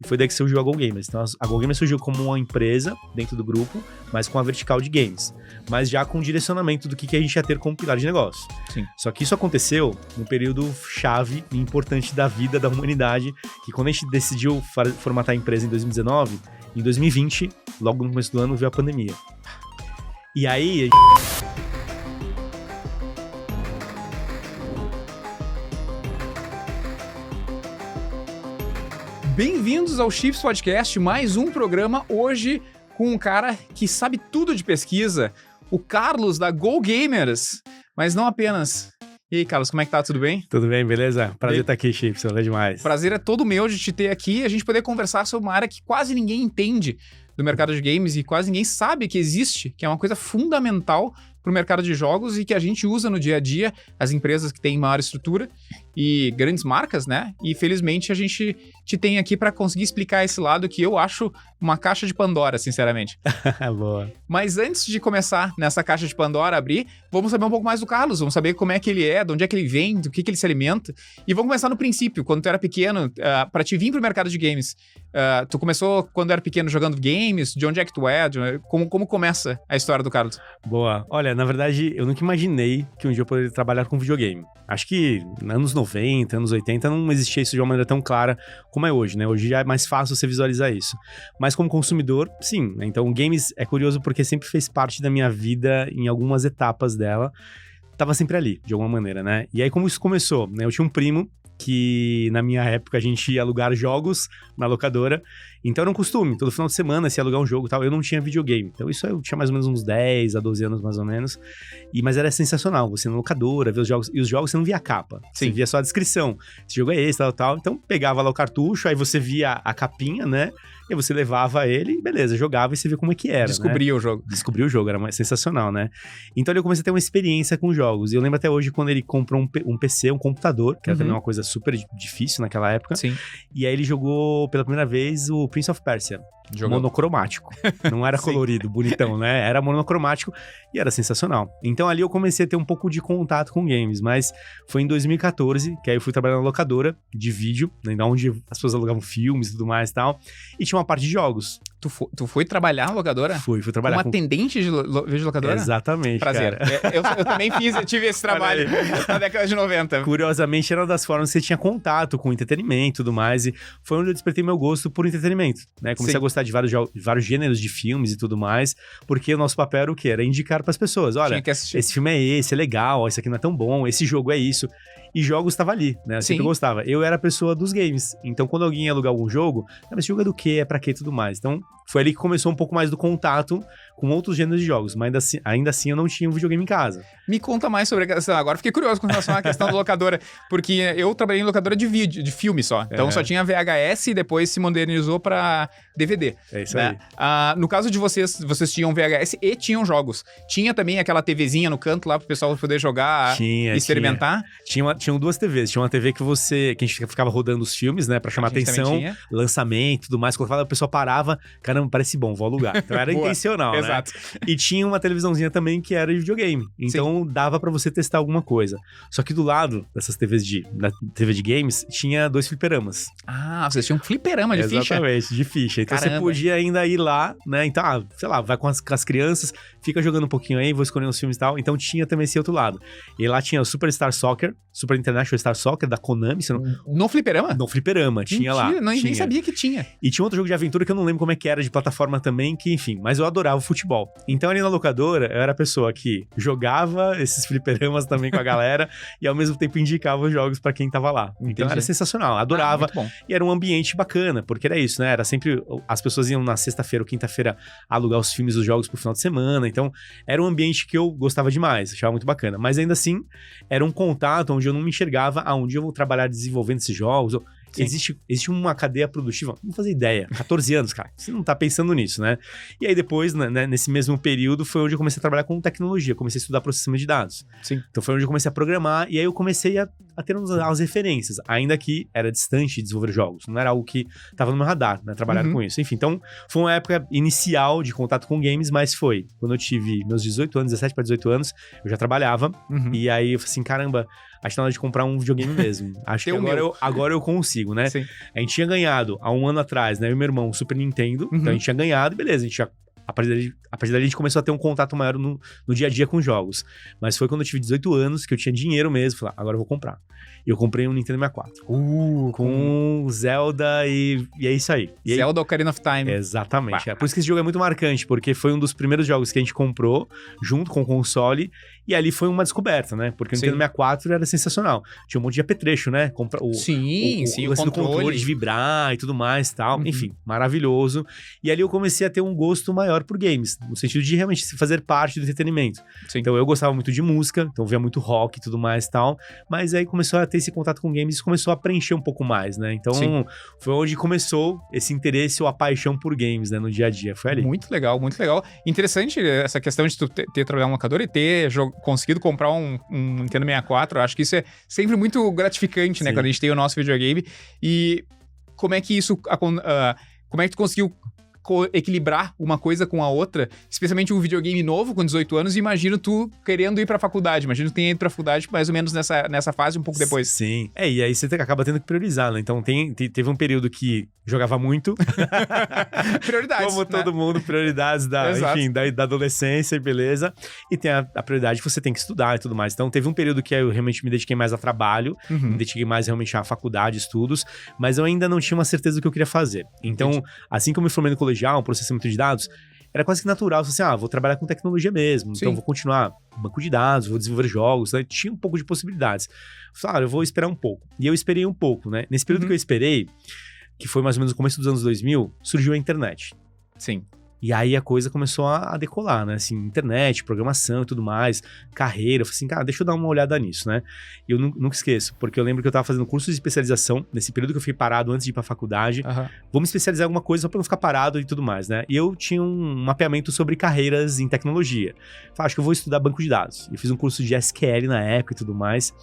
E foi daí que surgiu a Go Gamers. Então a Go Gamers surgiu como uma empresa dentro do grupo, mas com a vertical de games. Mas já com direcionamento do que a gente ia ter como pilar de negócio. Sim. Só que isso aconteceu num período chave e importante da vida da humanidade, que quando a gente decidiu formatar a empresa em 2019, em 2020, logo no começo do ano, veio a pandemia. E aí... Bem-vindos ao Chips Podcast, mais um programa hoje com um cara que sabe tudo de pesquisa, o Carlos da Go Gamers, mas não apenas. E aí, Carlos, como é que tá? Tudo bem? Tudo bem, beleza? Prazer estar aqui, Chips, é demais. Prazer é todo meu de te ter aqui e a gente poder conversar sobre uma área que quase ninguém entende do mercado de games e quase ninguém sabe que existe, que é uma coisa fundamental para o mercado de jogos e que a gente usa no dia a dia, as empresas que têm maior estrutura e grandes marcas, né? E felizmente a gente te tem aqui para conseguir explicar esse lado que eu acho uma caixa de Pandora, sinceramente. Boa. Mas antes de começar nessa caixa de Pandora abrir, vamos saber um pouco mais do Carlos, vamos saber como é que ele é, de onde é que ele vem, do que ele se alimenta. E vamos começar no princípio, quando tu era pequeno, para te vir pro mercado de games. Tu começou quando era pequeno jogando games? De onde é que tu é? Como começa a história do Carlos? Boa. Olha, na verdade, eu nunca imaginei que um dia eu poderia trabalhar com videogame. Acho que nos anos 90, anos 80, não existia isso de uma maneira tão clara como é hoje, né? Hoje já é mais fácil você visualizar isso. Mas como consumidor, sim. Então, games é curioso porque sempre fez parte da minha vida em algumas etapas dela. Tava sempre ali, de alguma maneira, né? E aí, como isso começou, né? Eu tinha um primo que, na minha época, a gente ia alugar jogos na locadora. Então, era um costume. Todo final de semana, se ia alugar um jogo e tal. Eu não tinha videogame. Então, isso eu tinha mais ou menos uns 10 a 12 anos, mais ou menos. Mas era sensacional. Você na locadora, ver os jogos. E os jogos você não via a capa. Sim. Você via só a descrição. Esse jogo é esse, tal. Então, pegava lá o cartucho, aí você via a capinha, né? E você levava ele e beleza, jogava e você via como é que era, Descobria, né? O jogo. Descobria o jogo, era sensacional, né? Então, eu comecei a ter uma experiência com jogos. E eu lembro até hoje quando ele comprou um PC, um computador, que era também uma coisa super difícil naquela época. Sim. E aí ele jogou pela primeira vez o Prince of Persia. Monocromático. Não era colorido, bonitão, né? Era monocromático e era sensacional. Então ali eu comecei a ter um pouco de contato com games, mas foi em 2014 que aí eu fui trabalhar na locadora de vídeo, né, onde as pessoas alugavam filmes e tudo mais e tal, e tinha uma parte de jogos. Tu foi trabalhar na locadora? Fui trabalhar. Como atendente de locadora? Exatamente, prazer. Cara. Eu também tive esse trabalho na década de 90. Curiosamente, era uma das formas que você tinha contato com entretenimento e tudo mais, e foi onde eu despertei meu gosto por entretenimento, né? Comecei a gostar de vários gêneros de filmes e tudo mais, porque o nosso papel era o quê? Era indicar pras pessoas, olha, esse filme é esse, é legal, esse aqui não é tão bom, esse jogo é isso. E jogos estava ali, né? Eu sempre gostava. Eu era a pessoa dos games. Então, quando alguém ia alugar algum jogo, mas esse jogo é do quê? É pra quê e tudo mais. Então, foi ali que começou um pouco mais do contato com outros gêneros de jogos. Mas ainda assim eu não tinha um videogame em casa. Me conta mais sobre a questão. Agora fiquei curioso com relação à questão da locadora. Porque eu trabalhei em locadora de vídeo, de filme só. Então, só tinha VHS e depois se modernizou pra DVD. É isso aí. No caso de vocês tinham VHS e tinham jogos. Tinha também aquela TVzinha no canto lá pro pessoal poder jogar e experimentar? Tinham duas TVs. Tinha uma TV que a gente ficava rodando os filmes, né? Pra chamar atenção, lançamento e tudo mais. Quando o pessoal parava, caramba, parece bom, vou alugar. Então era intencional, né? Exato. E tinha uma televisãozinha também que era de videogame. Então dava pra você testar alguma coisa. Só que do lado dessas TVs da TV de games, tinha 2 fliperamas. Ah, vocês tinham um fliperama de ficha? Exatamente, de ficha. Então você podia ainda ir lá, né? Então, sei lá, vai com as crianças, fica jogando um pouquinho aí, vou escolher uns filmes e tal. Então tinha também esse outro lado. E lá tinha o Superstar Soccer, Super International Star Soccer, da Konami. No fliperama? No fliperama, tinha lá. Nem sabia que tinha. E tinha outro jogo de aventura que eu não lembro como é que era, de plataforma também, que enfim, mas eu adorava o futebol. Então ali na locadora, eu era a pessoa que jogava esses fliperamas também com a galera e ao mesmo tempo indicava os jogos pra quem tava lá. Então era sensacional, adorava. Muito bom. E era um ambiente bacana, porque era isso, né? Era sempre, as pessoas iam na sexta-feira ou quinta-feira alugar os filmes dos jogos pro final de semana, então era um ambiente que eu gostava demais, achava muito bacana. Mas ainda assim, era um contato onde eu não me enxergava aonde eu vou trabalhar desenvolvendo esses jogos. Existe uma cadeia produtiva, não fazer ideia, 14 anos, cara, você não tá pensando nisso, né? E aí depois, né, nesse mesmo período, foi onde eu comecei a trabalhar com tecnologia, comecei a estudar processamento de dados. Sim. Então foi onde eu comecei a programar, e aí eu comecei a a ter as referências, ainda que era distante de desenvolver jogos, não era algo que estava no meu radar, né, trabalhar com isso. Enfim, então foi uma época inicial de contato com games, mas foi quando eu tive meus 18 anos, 17 para 18 anos, eu já trabalhava, e aí eu falei assim, caramba, acho que tá na hora de comprar um videogame mesmo. Acho que agora eu consigo, né? Sim. A gente tinha ganhado, há um ano atrás, né, eu e meu irmão, o Super Nintendo, então a gente tinha ganhado, beleza, a gente já a partir dali a gente começou a ter um contato maior no dia a dia com jogos. Mas foi quando eu tive 18 anos, que eu tinha dinheiro mesmo, falei, agora eu vou comprar. E eu comprei um Nintendo 64. Com Zelda e é isso aí. E Zelda Ocarina of Time. Exatamente. É por isso que esse jogo é muito marcante, porque foi um dos primeiros jogos que a gente comprou junto com o console, e ali foi uma descoberta, né? Porque o Nintendo 64 era sensacional. Tinha um monte de apetrecho, né? O controle de vibrar e tudo mais e tal. Enfim, maravilhoso. E ali eu comecei a ter um gosto maior por games, no sentido de realmente fazer parte do entretenimento. Sim. Então eu gostava muito de música, então eu via muito rock e tudo mais e tal, mas aí começou a ter esse contato com games e começou a preencher um pouco mais, né? Então foi onde começou esse interesse ou a paixão por games, né? No dia a dia, foi ali. Muito legal, muito legal. Interessante essa questão de tu ter trabalhado em um locador e ter conseguido comprar um Nintendo 64, eu acho que isso é sempre muito gratificante, né? Quando a gente tem o nosso videogame. E como é que isso... como é que tu conseguiu equilibrar uma coisa com a outra, especialmente um videogame novo com 18 anos, e imagino tu querendo ir pra faculdade, imagino que tu tenha ido pra faculdade mais ou menos nessa fase, um pouco depois. Sim, e aí você acaba tendo que priorizar, né? Então teve um período que jogava muito. Prioridades, como todo mundo, prioridades da adolescência, beleza. E tem a prioridade que você tem que estudar e tudo mais. Então teve um período que eu realmente me dediquei mais a trabalho, me dediquei mais realmente à faculdade, estudos, mas eu ainda não tinha uma certeza do que eu queria fazer. Então, assim que eu me formei no colegial, processamento de dados, era quase que natural, assim, vou trabalhar com tecnologia mesmo, então vou continuar banco de dados, vou desenvolver jogos, né? Tinha um pouco de possibilidades. Falei, eu vou esperar um pouco. E eu esperei um pouco, né? Nesse período que eu esperei, que foi mais ou menos no começo dos anos 2000, surgiu a internet. Sim. E aí a coisa começou a decolar, né? Assim, internet, programação e tudo mais, carreira. Eu falei assim, cara, deixa eu dar uma olhada nisso, né? E eu nunca esqueço, porque eu lembro que eu tava fazendo curso de especialização, nesse período que eu fiquei parado antes de ir pra faculdade. Vou me especializar em alguma coisa só pra não ficar parado e tudo mais, né? E eu tinha um mapeamento sobre carreiras em tecnologia. Falei, acho que eu vou estudar banco de dados. Eu fiz um curso de SQL na época e tudo mais.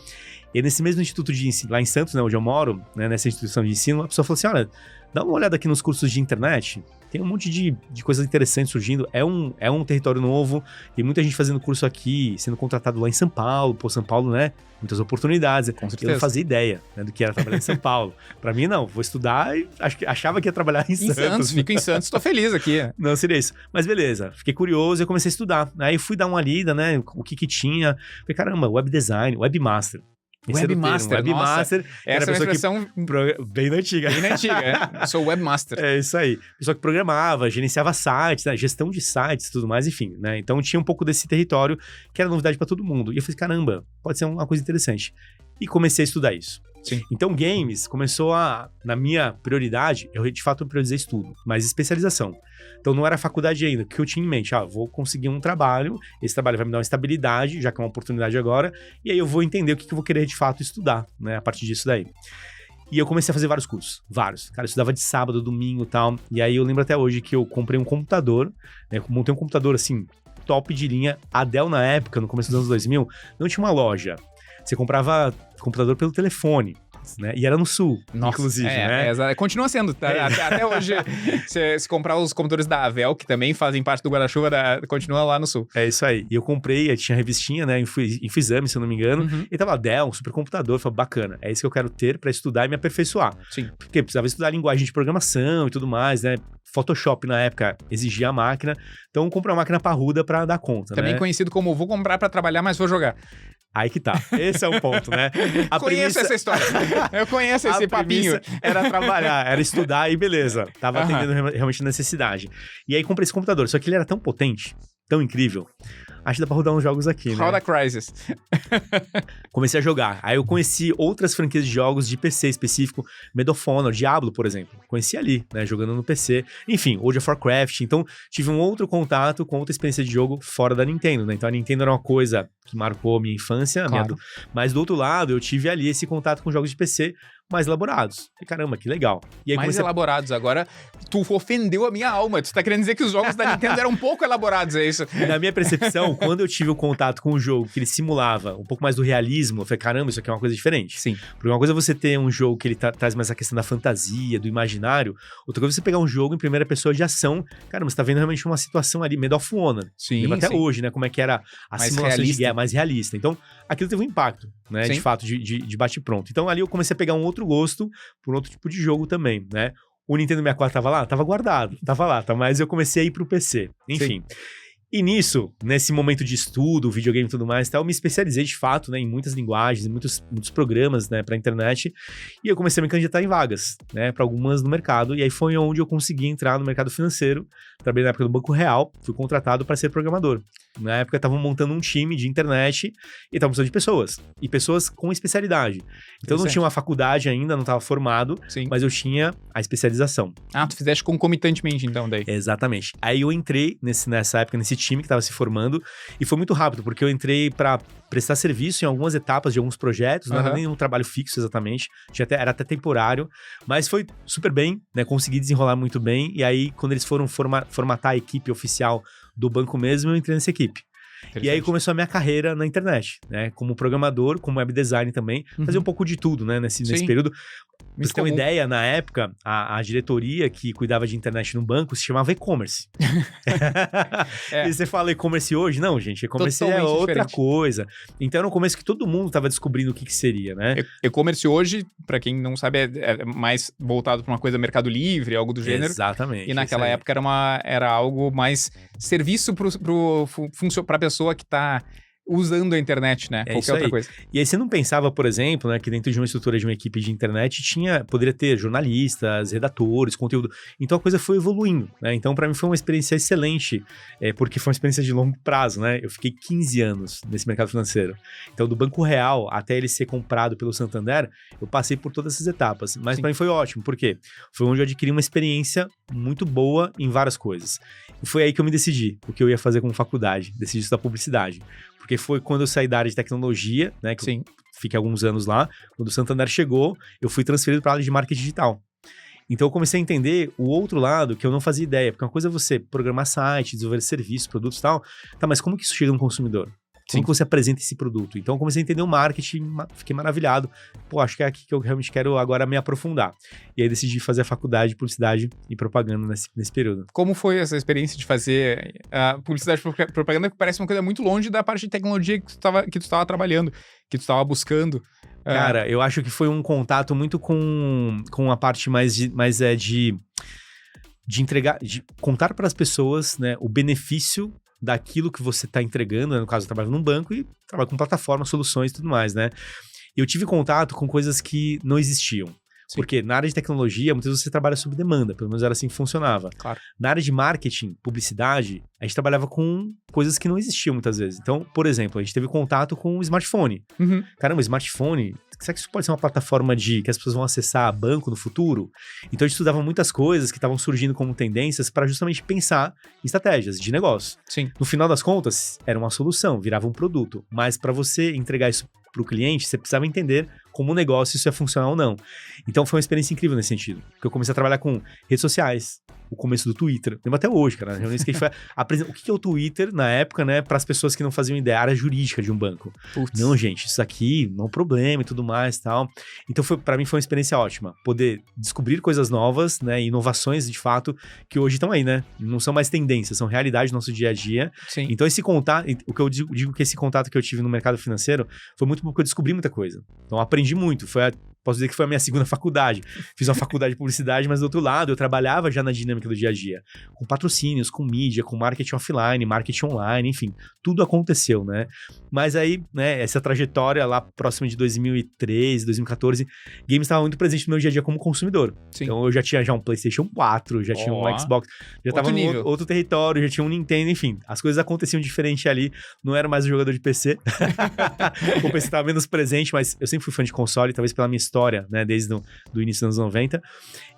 E nesse mesmo instituto de ensino, lá em Santos, né, onde eu moro, né, nessa instituição de ensino, a pessoa falou assim, olha, dá uma olhada aqui nos cursos de internet, tem um monte de coisas interessantes surgindo, é um território novo, tem muita gente fazendo curso aqui, sendo contratado lá em São Paulo, São Paulo, né, muitas oportunidades. Com certeza. Eu não fazia ideia, né, do que era trabalhar em São Paulo. Pra mim, não, vou estudar e achava que ia trabalhar em Santos. Fico em Santos, tô feliz aqui. Não, seria isso. Mas beleza, fiquei curioso e comecei a estudar. Aí fui dar uma lida, né, o que tinha. Falei, caramba, web design, webmaster. Webmaster, essa é uma expressão bem antiga. Bem antiga, eu sou webmaster. É isso aí. Pessoa que programava, gerenciava sites, né? Gestão de sites e tudo mais, enfim, né? Então tinha um pouco desse território que era novidade pra todo mundo. E eu falei, caramba, pode ser uma coisa interessante. E comecei a estudar isso. Sim. Então, games começou na minha prioridade, eu de fato priorizei estudo, mas especialização. Então, não era faculdade ainda, o que eu tinha em mente? Vou conseguir um trabalho, esse trabalho vai me dar uma estabilidade, já que é uma oportunidade agora, e aí eu vou entender o que eu vou querer de fato estudar, né, a partir disso daí. E eu comecei a fazer vários cursos, vários. Cara, eu estudava de sábado, domingo e tal, e aí eu lembro até hoje que eu comprei um computador, né, montei um computador assim, top de linha. A Dell na época, no começo dos anos 2000, não tinha uma loja. Você comprava computador pelo telefone, né? E era no Sul, inclusive, né? Continua sendo. Até hoje, se comprar os computadores da Avel, que também fazem parte do guarda-chuva, continua lá no Sul. É isso aí. E eu comprei, tinha revistinha, né? Infoexame, se eu não me engano. E tava Dell, um supercomputador. Eu falei, bacana, é isso que eu quero ter pra estudar e me aperfeiçoar. Sim. Porque precisava estudar linguagem de programação e tudo mais, né? Photoshop na época exigia a máquina. Então eu comprei uma máquina parruda pra dar conta, também né? Conhecido como vou comprar pra trabalhar, mas vou jogar. Aí que tá. Esse é o ponto, né? Conheço essa história. Eu conheço esse papinho. Era trabalhar, era estudar e beleza. Tava atendendo realmente necessidade. E aí comprei esse computador. Só que ele era tão potente, tão incrível. Acho que dá pra rodar uns jogos aqui, né? Roda Crysis. Comecei a jogar. Aí eu conheci outras franquias de jogos de PC específico. Medal of Honor, Diablo, por exemplo. Conheci ali, né? Jogando no PC. Enfim, World of Warcraft. Então, tive um outro contato com outra experiência de jogo fora da Nintendo, né? Então, a Nintendo era uma coisa que marcou a minha infância. Claro. Mas, do outro lado, eu tive ali esse contato com jogos de PC mais elaborados. E, caramba, que legal. E aí, mais elaborados. Agora, tu ofendeu a minha alma. Tu tá querendo dizer que os jogos da Nintendo eram um pouco elaborados, é isso? Na minha percepção, Então, quando eu tive o contato com o jogo, que ele simulava um pouco mais do realismo, eu falei, caramba, isso aqui é uma coisa diferente. Sim. Porque uma coisa é você ter um jogo que ele traz mais a questão da fantasia, do imaginário, outra coisa é você pegar um jogo em primeira pessoa de ação, caramba, você tá vendo realmente uma situação ali, Medal of Honor. Sim, Lembra até sim. hoje, né, como é que era a Mais simulação de realista. guerra, mais realista. Então, aquilo teve um impacto, né, Sim. de fato, de bate-pronto. Então, ali eu comecei a pegar um outro gosto por outro tipo de jogo também, né. O Nintendo 64 tava lá? Tava guardado, tava lá, mas eu comecei a ir pro PC. Enfim. E nisso, nesse momento de estudo, videogame e tudo mais, eu me especializei de fato, né, em muitas linguagens, em muitos programas, né, pra internet, e eu comecei a me candidatar em vagas, né, pra algumas no mercado, e aí foi onde eu consegui entrar no mercado financeiro. Trabalhei na época do Banco Real, fui contratado para ser programador. Na época estavam montando um time de internet e estavam precisando de pessoas, e pessoas com especialidade. Então eu não tinha uma faculdade ainda, não estava formado, Sim. mas eu tinha a especialização. Ah, tu fizeste concomitantemente então daí. Exatamente. Aí eu entrei nessa época, nesse time que estava se formando, e foi muito rápido, porque eu entrei para prestar serviço em algumas etapas de alguns projetos, não era nem um trabalho fixo exatamente, era até temporário, mas foi super bem, né? Consegui desenrolar muito bem, e aí quando eles foram formatar a equipe oficial do banco mesmo, eu entrei nessa equipe. E aí começou a minha carreira na internet, né? Como programador, como web design também, fazia um pouco de tudo, né? Nesse período. Pra você ter uma ideia, na época, a diretoria que cuidava de internet no banco se chamava e-commerce. E você fala e-commerce hoje? Não, gente, e-commerce é outra coisa. Então, no começo que todo mundo tava descobrindo o que seria, né? E-commerce hoje, pra quem não sabe, é mais voltado pra uma coisa Mercado Livre, algo do gênero. Exatamente. E naquela época era algo mais serviço pra pessoa que tá usando a internet, né? Qualquer outra coisa. E aí você não pensava, por exemplo, né, que dentro de uma estrutura de uma equipe de internet poderia ter jornalistas, redatores, conteúdo. Então a coisa foi evoluindo, né? Então para mim foi uma experiência excelente, porque foi uma experiência de longo prazo, né? Eu fiquei 15 anos nesse mercado financeiro. Então do Banco Real até ele ser comprado pelo Santander, eu passei por todas essas etapas. Mas para mim foi ótimo, porque foi onde eu adquiri uma experiência muito boa em várias coisas. E foi aí que eu me decidi o que eu ia fazer como faculdade, decidi estudar publicidade. Porque foi quando eu saí da área de tecnologia, né? Que eu fiquei alguns anos lá. Quando o Santander chegou, eu fui transferido para a área de marketing digital. Então eu comecei a entender o outro lado que eu não fazia ideia. Porque uma coisa é você programar site, desenvolver serviços, produtos e tal. Tá, mas como que isso chega no consumidor? Como que você apresenta esse produto? Então eu comecei a entender o marketing, fiquei maravilhado. Pô, acho que é aqui que eu realmente quero agora me aprofundar. E aí decidi fazer a faculdade de publicidade e propaganda nesse período. Como foi essa experiência de fazer a publicidade e propaganda, que parece uma coisa muito longe da parte de tecnologia que tu estava trabalhando, que tu estava buscando? Cara, eu acho que foi um contato muito com a parte mais de entregar, de contar para as pessoas, né, o benefício daquilo que você está entregando, né? No caso eu trabalho num banco e trabalho com plataformas, soluções e tudo mais, né? E eu tive contato com coisas que não existiam. Porque na área de tecnologia, muitas vezes você trabalha sob demanda, pelo menos era assim que funcionava. Claro. Na área de marketing, publicidade, a gente trabalhava com coisas que não existiam muitas vezes. Então, por exemplo, a gente teve contato com o smartphone. Caramba, smartphone, será que isso pode ser uma plataforma que as pessoas vão acessar banco no futuro? Então a gente estudava muitas coisas que estavam surgindo como tendências para justamente pensar em estratégias de negócio. No final das contas, era uma solução, virava um produto. Mas para você entregar isso para o cliente, você precisava entender como o negócio isso ia funcionar ou não. Então foi uma experiência incrível nesse sentido. Porque eu comecei a trabalhar com redes sociais, o começo do Twitter. Lembro até hoje, cara. Reuniões que a gente foi apresentar. O que é o Twitter na época, né? Para as pessoas que não faziam ideia, área jurídica de um banco. Não, gente, isso aqui não é um problema e tudo mais e tal. Então, para mim, foi uma experiência ótima. Poder descobrir coisas novas, né? Inovações, de fato, que hoje estão aí, né? Não são mais tendências, são realidade do nosso dia a dia. Então, esse contato, o que eu digo que esse contato que eu tive no mercado financeiro foi muito porque eu descobri muita coisa. Então, eu aprendi muito. Posso dizer que foi a minha segunda faculdade. Fiz uma faculdade de publicidade, mas do outro lado, eu trabalhava já na dinâmica do dia a dia. Com patrocínios, com mídia, com marketing offline, marketing online, enfim. Tudo aconteceu, né? Mas aí, né, essa trajetória lá próxima de 2013, 2014, games estava muito presente no meu dia a dia como consumidor. Então eu já tinha um PlayStation 4, já tinha um Xbox, já estava em outro território, já tinha um Nintendo, enfim. As coisas aconteciam diferente ali. Não era mais um jogador de PC. O PC estava menos presente, mas eu sempre fui fã de console, talvez pela minha história, né, desde o início dos anos 90.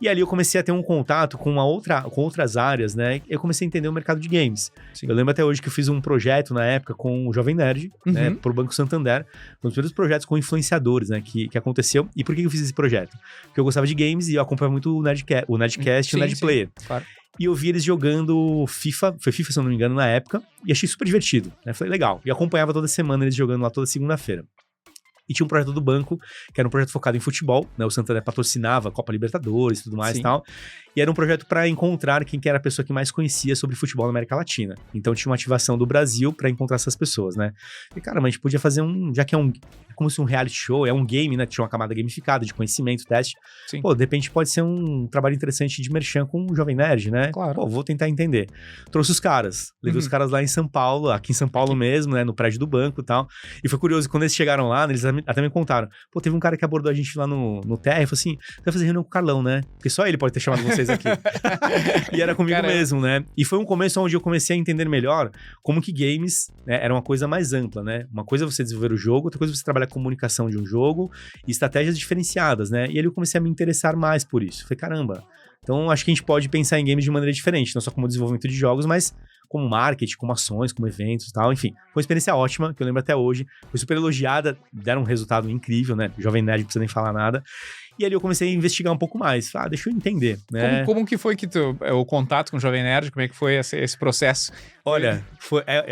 E ali eu comecei a ter um contato com outras áreas, né? Eu comecei a entender o mercado de games. Eu lembro até hoje que eu fiz um projeto na época com o Jovem Nerd, né, pro Banco Santander, um dos primeiros projetos com influenciadores, né, que aconteceu. E por que eu fiz esse projeto? Porque eu gostava de games e eu acompanhava muito o Nerdcast e o Nerd Player. Claro. e eu vi eles jogando FIFA, foi FIFA se eu não me engano na época, e achei super divertido, né? Falei, legal. E acompanhava toda semana eles jogando lá toda segunda-feira. E tinha um projeto do banco, que era um projeto focado em futebol, né? O Santander patrocinava a Copa Libertadores e tudo mais e tal. E era um projeto para encontrar quem que era a pessoa que mais conhecia sobre futebol na América Latina. Então tinha uma ativação do Brasil para encontrar essas pessoas, né? E, cara, mas a gente podia fazer já que é como se um reality show, é um game, né? Tinha uma camada gamificada de conhecimento, teste. Sim. Pô, de repente pode ser um trabalho interessante de merchan com o Jovem Nerd, né? Claro. Pô, vou tentar entender. Trouxe os caras. Levei os caras lá em São Paulo, aqui em São Paulo mesmo, né? No prédio do banco e tal. E foi curioso, quando eles chegaram lá, eles até me contaram. Pô, teve um cara que abordou a gente lá no TR e falou assim, você vai fazer reunião com o Carlão, né? Porque só ele pode ter chamado vocês aqui. E era comigo mesmo, né? E foi um começo onde eu comecei a entender melhor como que games, né, era uma coisa mais ampla, né? Uma coisa é você desenvolver o jogo, outra coisa é você trabalhar a comunicação de um jogo e estratégias diferenciadas, né? E aí eu comecei a me interessar mais por isso. Falei, caramba, então acho que a gente pode pensar em games de maneira diferente, não só como desenvolvimento de jogos, mas como marketing, como ações, como eventos e tal, enfim. Foi uma experiência ótima, que eu lembro até hoje. Foi super elogiada, deram um resultado incrível, né? Jovem Nerd não precisa nem falar nada. E ali eu comecei a investigar um pouco mais. Deixa eu entender, né? Como que foi que o contato com o Jovem Nerd, como é que foi esse processo? Olha,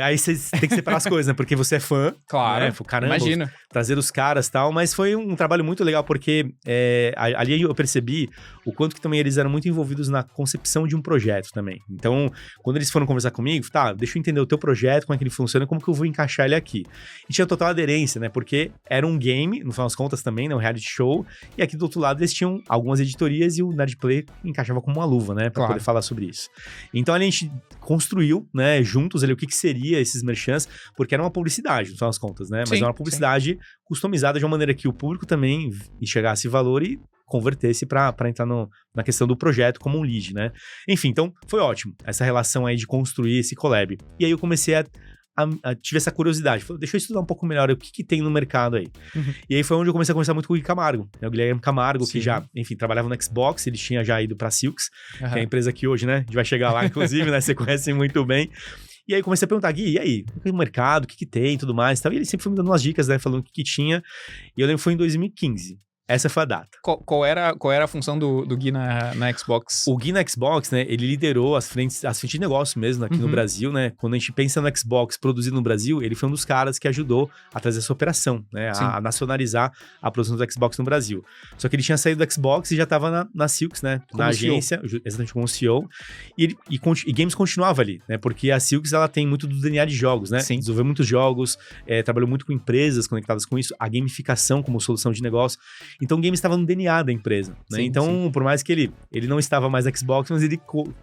aí você tem que separar as coisas, né? Porque você é fã. Claro, né? Caramba, imagina. Trazer os caras e tal, mas foi um trabalho muito legal, porque ali eu percebi o quanto que também eles eram muito envolvidos na concepção de um projeto também. Então, quando eles foram conversar comigo, deixa eu entender o teu projeto, como é que ele funciona, como que eu vou encaixar ele aqui. E tinha total aderência, né? Porque era um game, no final das contas também, né? Um reality show, e aqui do outro lado eles tinham algumas editorias e o Nerdplay encaixava como uma luva, né? Pra poder falar sobre isso. Então a gente construiu, né, juntos ali o que seria esses merchants, porque era uma publicidade, no final das contas, né? Mas era uma publicidade customizada de uma maneira que o público também enxergasse valor e convertesse para entrar na questão do projeto como um lead, né? Enfim, então foi ótimo essa relação aí de construir esse collab. E aí eu comecei tive essa curiosidade. Falei, deixa eu estudar um pouco melhor o que tem no mercado aí. E aí foi onde eu comecei a conversar muito com o Gui Camargo, né? O Guilherme Camargo, que já, enfim, trabalhava no Xbox, ele tinha já ido pra Silks, que é a empresa que hoje, né? A gente vai chegar lá, inclusive, né? Você conhece muito bem. E aí comecei a perguntar, Gui, e aí? O mercado, o que tem e tudo mais e tal. E ele sempre foi me dando umas dicas, né? Falando o que tinha. E eu lembro que foi em 2015. Essa foi a data. Qual era a função do Gui na Xbox? O Gui na Xbox, né, ele liderou as frentes de negócio mesmo aqui no Brasil, né? Quando a gente pensa no Xbox produzido no Brasil, ele foi um dos caras que ajudou a trazer essa operação, né? A nacionalizar a produção do Xbox no Brasil. Só que ele tinha saído do Xbox e já estava na Silks, né? Como na agência, exatamente como CEO. E Games continuava ali, né? Porque a Silks, ela tem muito do DNA de jogos, né? Desenvolveu muitos jogos, trabalhou muito com empresas conectadas com isso, a gamificação como solução de negócio. Então o game estava no DNA da empresa, né? Então, por mais que ele não estava mais no Xbox, mas ele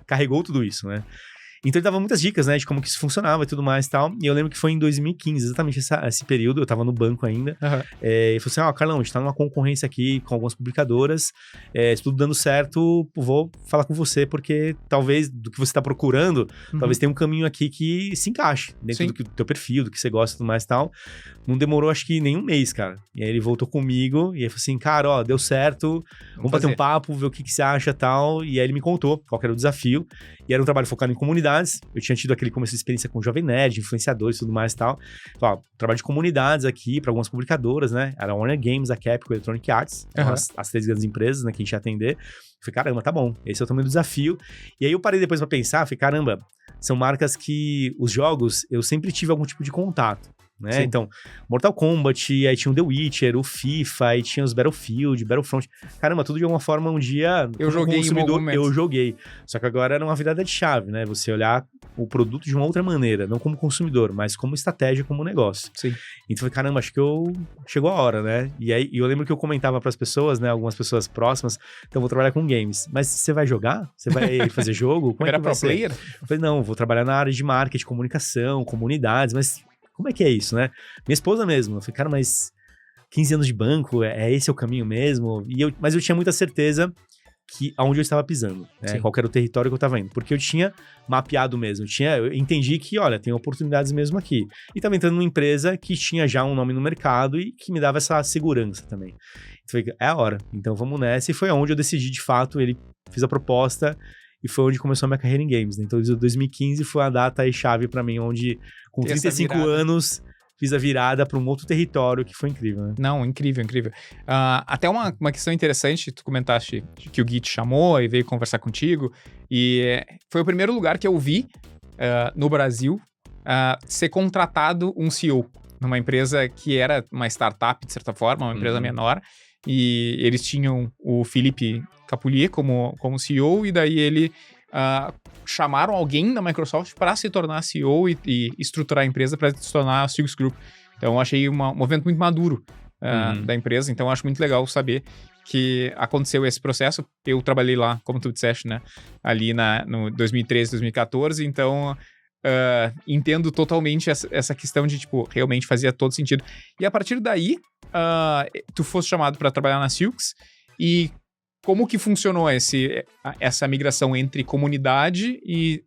carregou tudo isso, né? Então ele dava muitas dicas, né, de como que isso funcionava e tudo mais e tal. E eu lembro que foi em 2015, exatamente esse período, eu tava no banco ainda. E falou assim, Carlão, a gente tá numa concorrência aqui com algumas publicadoras, se tudo dando certo, vou falar com você, porque talvez do que você tá procurando, talvez tenha um caminho aqui que se encaixe dentro do teu perfil, do que você gosta e tudo mais e tal. Não demorou, acho que nem um mês, cara. E aí ele voltou comigo e aí falou assim, cara, deu certo, vamos bater um papo, ver o que você acha e tal. E aí ele me contou qual que era o desafio. E era um trabalho focado em comunidades. Eu tinha tido aquele começo de experiência com Jovem Nerd, influenciadores e tudo mais e tal. Trabalho de comunidades aqui para algumas publicadoras, né? Era a Warner Games, a Capcom, a Electronic Arts, as 3 grandes empresas, né, que a gente ia atender. Falei, caramba, tá bom, esse é o tamanho do desafio. E aí eu parei depois pra pensar, falei, caramba, são marcas que os jogos eu sempre tive algum tipo de contato. Né? Então, Mortal Kombat, aí tinha o The Witcher, o FIFA, aí tinha os Battlefield, Battlefront. Caramba, tudo de alguma forma um dia eu joguei consumidor, eu joguei. Só que agora era uma virada de chave, né? Você olhar o produto de uma outra maneira, não como consumidor, mas como estratégia, como negócio. Sim. Então, caramba, acho que chegou a hora, né? E aí eu lembro que eu comentava pras pessoas, né? Algumas pessoas próximas, então vou trabalhar com games. Mas você vai jogar? Você vai fazer jogo? Como era é que vai pro player? Eu falei, não, vou trabalhar na área de marketing, comunicação, comunidades, mas como é que é isso, né? Minha esposa mesmo, eu falei, cara, mas 15 anos de banco, é esse o caminho mesmo? Mas eu tinha muita certeza que aonde eu estava pisando, né? Qual era o território que eu estava indo. Porque eu tinha mapeado mesmo, eu entendi que, olha, tem oportunidades mesmo aqui. E estava entrando numa empresa que tinha já um nome no mercado e que me dava essa segurança também. Então, é a hora, então vamos nessa. E foi aonde eu decidi, de fato, fiz a proposta e foi onde começou a minha carreira em games, né? Então, 2015 foi a data aí chave pra mim, onde com 35 anos fiz a virada para um outro território que foi incrível, né? Não, incrível, incrível. Até uma questão interessante, tu comentaste que o Gui te chamou e veio conversar contigo, e foi o primeiro lugar que eu vi no Brasil ser contratado um CEO numa empresa que era uma startup, de certa forma, uma empresa menor, e eles tinham o Philippe Capulier como CEO, e daí ele chamaram alguém da Microsoft para se tornar CEO e estruturar a empresa para se tornar a Silks Group. Então, eu achei um movimento muito maduro da empresa. Então, eu acho muito legal saber que aconteceu esse processo. Eu trabalhei lá, como tu disseste, né? Ali no 2013, 2014. Então, entendo totalmente essa questão de, tipo, realmente fazia todo sentido. E a partir daí, tu foste chamado para trabalhar na Silks. E como que funcionou essa migração entre comunidade e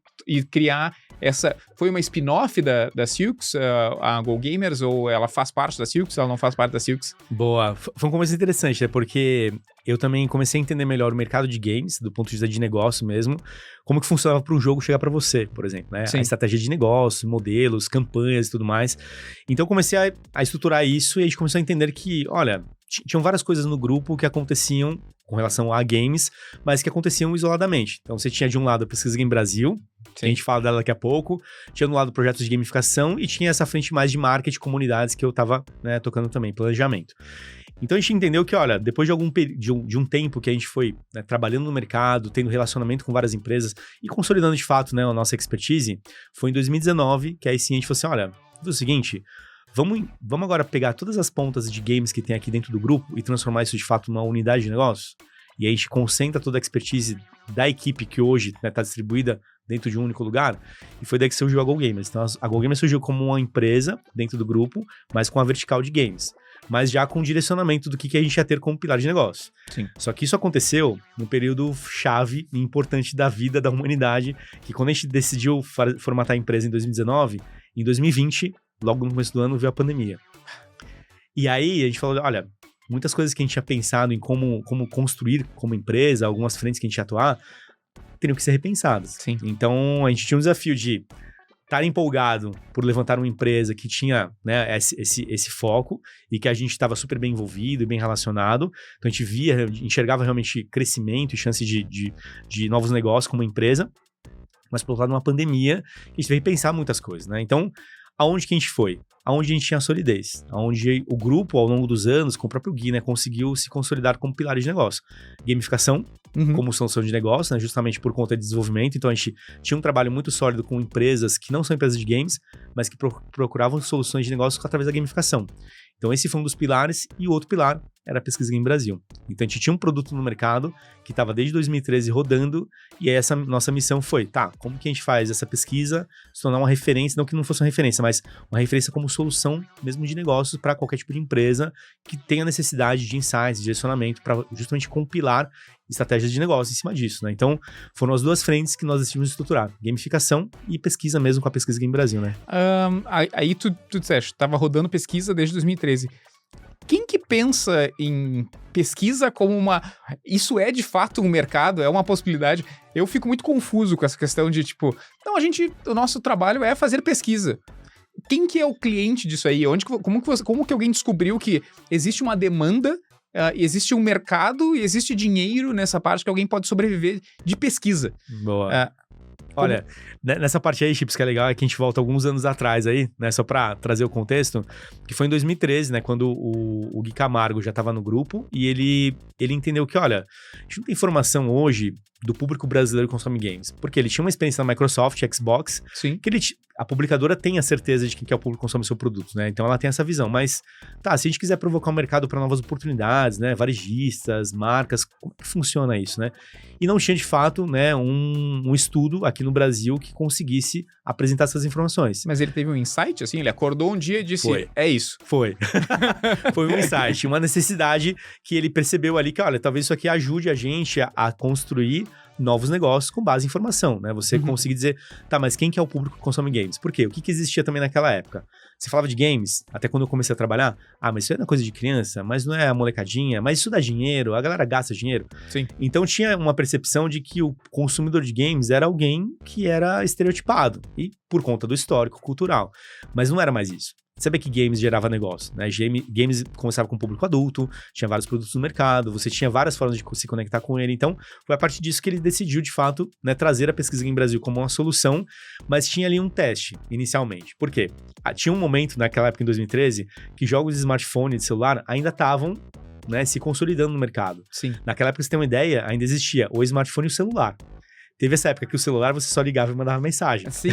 criar essa... Foi uma spin-off da Silks, a Go Gamers, ou ela faz parte da Silks, ela não faz parte da Silks? Boa. Foi um começo interessante, né? Porque eu também comecei a entender melhor o mercado de games, do ponto de vista de negócio mesmo, como que funcionava para um jogo chegar para você, por exemplo, né? Sim. A estratégia de negócio, modelos, campanhas e tudo mais. Então, eu comecei a estruturar isso e a gente começou a entender que, olha, tinham várias coisas no grupo que aconteciam com relação a games, mas que aconteciam isoladamente. Então, você tinha de um lado a Pesquisa Game Brasil, que a gente fala dela daqui a pouco, tinha do lado projetos de gamificação e tinha essa frente mais de marketing, comunidades que eu tava, né, tocando também, planejamento. Então, a gente entendeu que, olha, depois de um tempo que a gente foi, né, trabalhando no mercado, tendo relacionamento com várias empresas e consolidando de fato, né, a nossa expertise, foi em 2019 que aí sim a gente falou assim, olha, é o seguinte... Vamos agora pegar todas as pontas de games que tem aqui dentro do grupo e transformar isso de fato numa unidade de negócio? E aí a gente concentra toda a expertise da equipe que hoje está distribuída dentro de um único lugar. E foi daí que surgiu a Go Gamers. Então a Go Gamers surgiu como uma empresa dentro do grupo, mas com a vertical de games. Mas já com o direcionamento do que a gente ia ter como pilar de negócio. Sim. Só que isso aconteceu num período chave e importante da vida da humanidade, que quando a gente decidiu formatar a empresa em 2019, em 2020... logo no começo do ano veio a pandemia. E aí a gente falou, olha, muitas coisas que a gente tinha pensado em como construir como empresa, algumas frentes que a gente ia atuar, teriam que ser repensadas. Sim. Então a gente tinha um desafio de estar empolgado por levantar uma empresa que tinha, né, esse foco e que a gente estava super bem envolvido e bem relacionado. Então a gente enxergava realmente crescimento e chance de novos negócios como empresa. Mas por outro lado, uma pandemia, a gente veio pensar muitas coisas, né? Então, aonde que a gente foi? Aonde a gente tinha solidez. Aonde o grupo, ao longo dos anos, com o próprio Gui, né, conseguiu se consolidar como pilares de negócio. Gamificação, como solução de negócio, né, justamente por conta de desenvolvimento. Então, a gente tinha um trabalho muito sólido com empresas que não são empresas de games, mas que procuravam soluções de negócio através da gamificação. Então, esse foi um dos pilares. E o outro pilar era a Pesquisa Game Brasil. Então, a gente tinha um produto no mercado que estava desde 2013 rodando, e aí essa nossa missão foi, tá, como que a gente faz essa pesquisa se tornar uma referência, não que não fosse uma referência, mas uma referência como solução mesmo de negócios para qualquer tipo de empresa que tenha necessidade de insights, de direcionamento, para justamente compilar estratégias de negócio em cima disso, né? Então, foram as duas frentes que nós decidimos estruturar, gamificação e pesquisa mesmo com a Pesquisa Game Brasil, né? Aí tu disseste, tava rodando pesquisa desde 2013. Quem que pensa em pesquisa como uma... Isso é de fato um mercado? É uma possibilidade? Eu fico muito confuso com essa questão de, tipo... Não, o nosso trabalho é fazer pesquisa. Quem que é o cliente disso aí? Como que alguém descobriu que existe uma demanda, existe um mercado e existe dinheiro nessa parte que alguém pode sobreviver de pesquisa? Boa. Olha, nessa parte aí, Chips, que é legal, é que a gente volta alguns anos atrás aí, né, só pra trazer o contexto, que foi em 2013, né, quando o Gui Camargo já tava no grupo e ele entendeu que, olha, a gente não tem informação hoje do público brasileiro que consome games, porque ele tinha uma experiência na Microsoft, Xbox, Sim. que a publicadora tem a certeza de que é o público que consome seu produto, né, então ela tem essa visão, mas, tá, se a gente quiser provocar o mercado para novas oportunidades, né, varejistas, marcas, como que funciona isso, né, e não tinha de fato, né, um estudo aqui no Brasil que conseguisse apresentar essas informações. Mas ele teve um insight, assim? Ele acordou um dia e disse, é isso. Foi. Foi um insight, uma necessidade que ele percebeu ali que, olha, talvez isso aqui ajude a gente a construir novos negócios com base em informação, né? Você conseguir dizer, tá, mas quem que é o público que consome games? Por quê? O que existia também naquela época? Você falava de games, até quando eu comecei a trabalhar, mas isso é uma coisa de criança, mas não é a molecadinha, mas isso dá dinheiro, a galera gasta dinheiro. Sim. Então tinha uma percepção de que o consumidor de games era alguém que era estereotipado, e por conta do histórico cultural. Mas não era mais isso. sabia que games gerava negócio, né? Games começava com o público adulto, tinha vários produtos no mercado, você tinha várias formas de se conectar com ele. Então, foi a partir disso que ele decidiu, de fato, né, trazer a pesquisa Game Brasil como uma solução, mas tinha ali um teste, inicialmente. Por quê? Tinha um momento, naquela época, em 2013, que jogos de smartphone e de celular ainda estavam, né, se consolidando no mercado. Sim. Naquela época, você tem uma ideia, ainda existia o smartphone e o celular. Teve essa época que o celular você só ligava e mandava mensagem. Sim.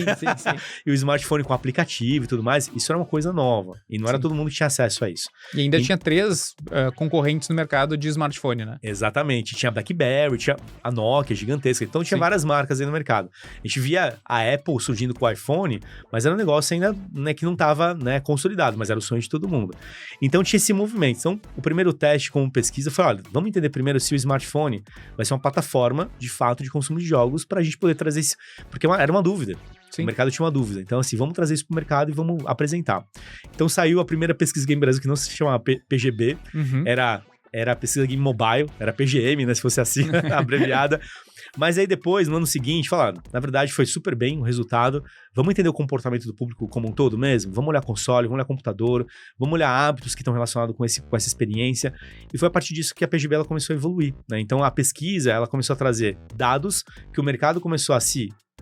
E o smartphone com aplicativo e tudo mais, isso era uma coisa nova. E não era todo mundo que tinha acesso a isso. E ainda tinha 3 concorrentes no mercado de smartphone, né? Exatamente. Tinha a BlackBerry, tinha a Nokia gigantesca. Então tinha várias marcas aí no mercado. A gente via a Apple surgindo com o iPhone, mas era um negócio ainda, né, que não estava, né, consolidado, mas era o sonho de todo mundo. Então tinha esse movimento. Então o primeiro teste como pesquisa foi, olha, vamos entender primeiro se o smartphone vai ser uma plataforma, de fato, de consumo de jogos para a gente poder trazer isso, porque era uma dúvida. Sim. O mercado tinha uma dúvida. Então, assim, vamos trazer isso para o mercado e vamos apresentar. Então, saiu a primeira pesquisa Game Brasil, que não se chamava PGB, era a pesquisa Game Mobile, era PGM, né, se fosse assim, abreviada. Mas aí depois, no ano seguinte, falaram, na verdade foi super bem o resultado, vamos entender o comportamento do público como um todo mesmo? Vamos olhar console, vamos olhar computador, vamos olhar hábitos que estão relacionados com essa experiência. E foi a partir disso que a PGB ela começou a evoluir, né? Então a pesquisa, ela começou a trazer dados que o mercado começou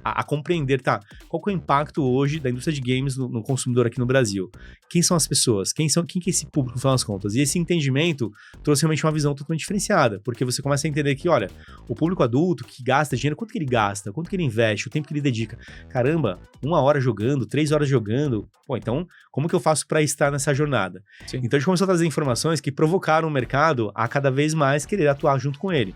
a compreender, tá, qual que é o impacto hoje da indústria de games no consumidor aqui no Brasil? Quem são as pessoas? Quem que é esse público, no final das contas? E esse entendimento trouxe realmente uma visão totalmente diferenciada, porque você começa a entender que, olha, o público adulto que gasta dinheiro, quanto que ele gasta, quanto que ele investe, o tempo que ele dedica. Caramba, 1 hora jogando, 3 horas jogando, pô, então, como que eu faço para estar nessa jornada? Sim. Então a gente começou a trazer informações que provocaram o mercado a cada vez mais querer atuar junto com ele.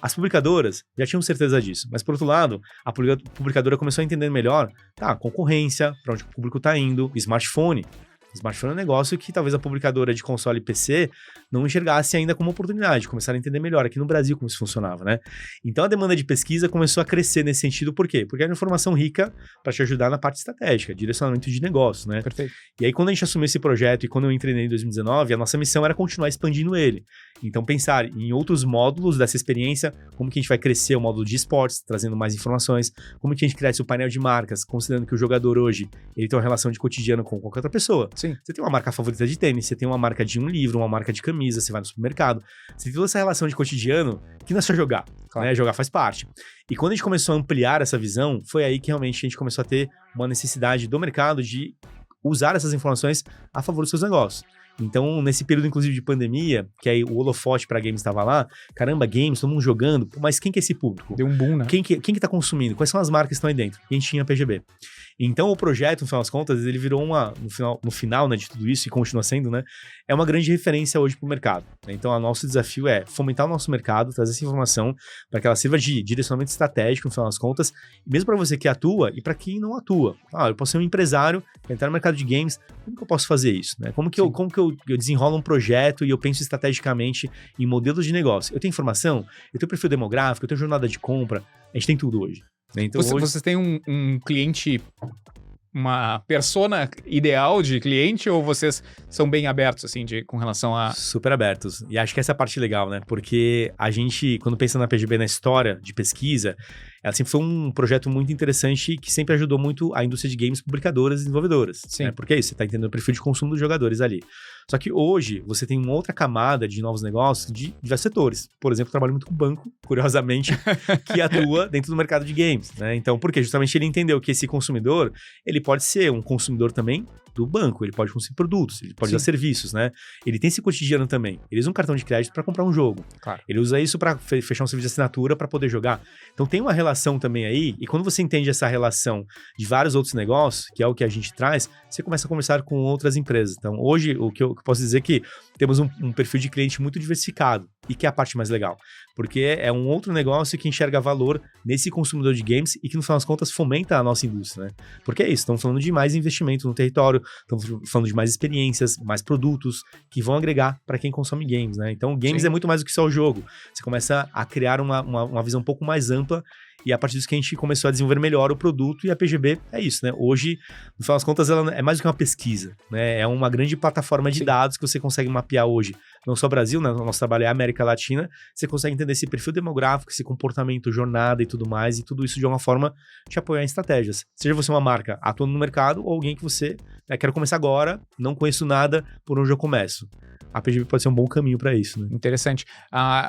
As publicadoras já tinham certeza disso, mas por outro lado, a publicadora começou a entender melhor, tá, concorrência, para onde o público está indo, smartphone. Smartphone é um negócio que talvez a publicadora de console e PC não enxergasse ainda como oportunidade, começaram a entender melhor aqui no Brasil como isso funcionava, né? Então a demanda de pesquisa começou a crescer nesse sentido, por quê? Porque era informação rica para te ajudar na parte estratégica, direcionamento de negócios, né? Perfeito. E aí quando a gente assumiu esse projeto e quando eu entrei em 2019, a nossa missão era continuar expandindo ele. Então pensar em outros módulos dessa experiência, como que a gente vai crescer o módulo de esportes, trazendo mais informações, como que a gente cresce o painel de marcas, considerando que o jogador hoje, ele tem uma relação de cotidiano com qualquer outra pessoa. Sim. Você tem uma marca favorita de tênis, você tem uma marca de um livro, uma marca de camisa, você vai no supermercado. Você tem toda essa relação de cotidiano que não é só jogar, claro, né? Jogar faz parte. E quando a gente começou a ampliar essa visão, foi aí que realmente a gente começou a ter uma necessidade do mercado de usar essas informações a favor dos seus negócios. Então, nesse período, inclusive, de pandemia, que aí o holofote para games estava lá, caramba, games, todo mundo jogando, mas quem que é esse público? Deu um boom, né? Quem que tá consumindo? Quais são as marcas que estão aí dentro? E a gente tinha a PGB. Então, o projeto, no final das contas, ele virou no final, né, de tudo isso, e continua sendo, né, é uma grande referência hoje para o mercado. Então, o nosso desafio é fomentar o nosso mercado, trazer essa informação para que ela sirva de direcionamento estratégico, no final das contas, mesmo para você que atua e para quem não atua. Eu posso ser um empresário, entrar no mercado de games, como que eu posso fazer isso? Né? Como que eu desenrolo um projeto e eu penso estrategicamente em modelos de negócio? Eu tenho informação, eu tenho perfil demográfico, eu tenho jornada de compra, a gente tem tudo hoje. Então, vocês têm um cliente, uma persona ideal de cliente, ou vocês são bem abertos, assim, com relação a... Super abertos. E acho que essa é a parte legal, né? Porque a gente, quando pensa na PGB, na história de pesquisa, ela sempre foi um projeto muito interessante que sempre ajudou muito a indústria de games, publicadoras e desenvolvedoras. Sim. Né? Porque é isso, você está entendendo o perfil de consumo dos jogadores ali. Só que hoje, você tem uma outra camada de novos negócios de diversos setores. Por exemplo, eu trabalho muito com banco, curiosamente, que atua dentro do mercado de games, né? Então, por quê? Justamente ele entendeu que esse consumidor, ele pode ser um consumidor também do banco, ele pode consumir produtos, ele pode usar serviços, né? Ele tem esse cotidiano também. Ele usa um cartão de crédito para comprar um jogo. Claro. Ele usa isso para fechar um serviço de assinatura para poder jogar. Então, tem uma relação também aí, e quando você entende essa relação de vários outros negócios, que é o que a gente traz, você começa a conversar com outras empresas. Então, hoje, o que eu posso dizer é que temos um perfil de cliente muito diversificado, e que é a parte mais legal, porque é um outro negócio que enxerga valor nesse consumidor de games e que, no final das contas, fomenta a nossa indústria, né? Porque é isso, estamos falando de mais investimento no território, estamos falando de mais experiências, mais produtos que vão agregar para quem consome games, né? Então, games é muito mais do que só o jogo. Você começa a criar uma visão um pouco mais ampla, e a partir disso que a gente começou a desenvolver melhor o produto, e a PGB é isso, né? Hoje, no final das contas, ela é mais do que uma pesquisa, né? É uma grande plataforma de dados que você consegue mapear hoje. Não só Brasil, né? O nosso trabalho é a América América Latina, você consegue entender esse perfil demográfico, esse comportamento, jornada e tudo mais, e tudo isso de alguma forma te apoiar em estratégias. Seja você uma marca atuando no mercado ou alguém que você, quero começar agora, não conheço nada, por onde eu começo. A PGB pode ser um bom caminho para isso, né? Interessante.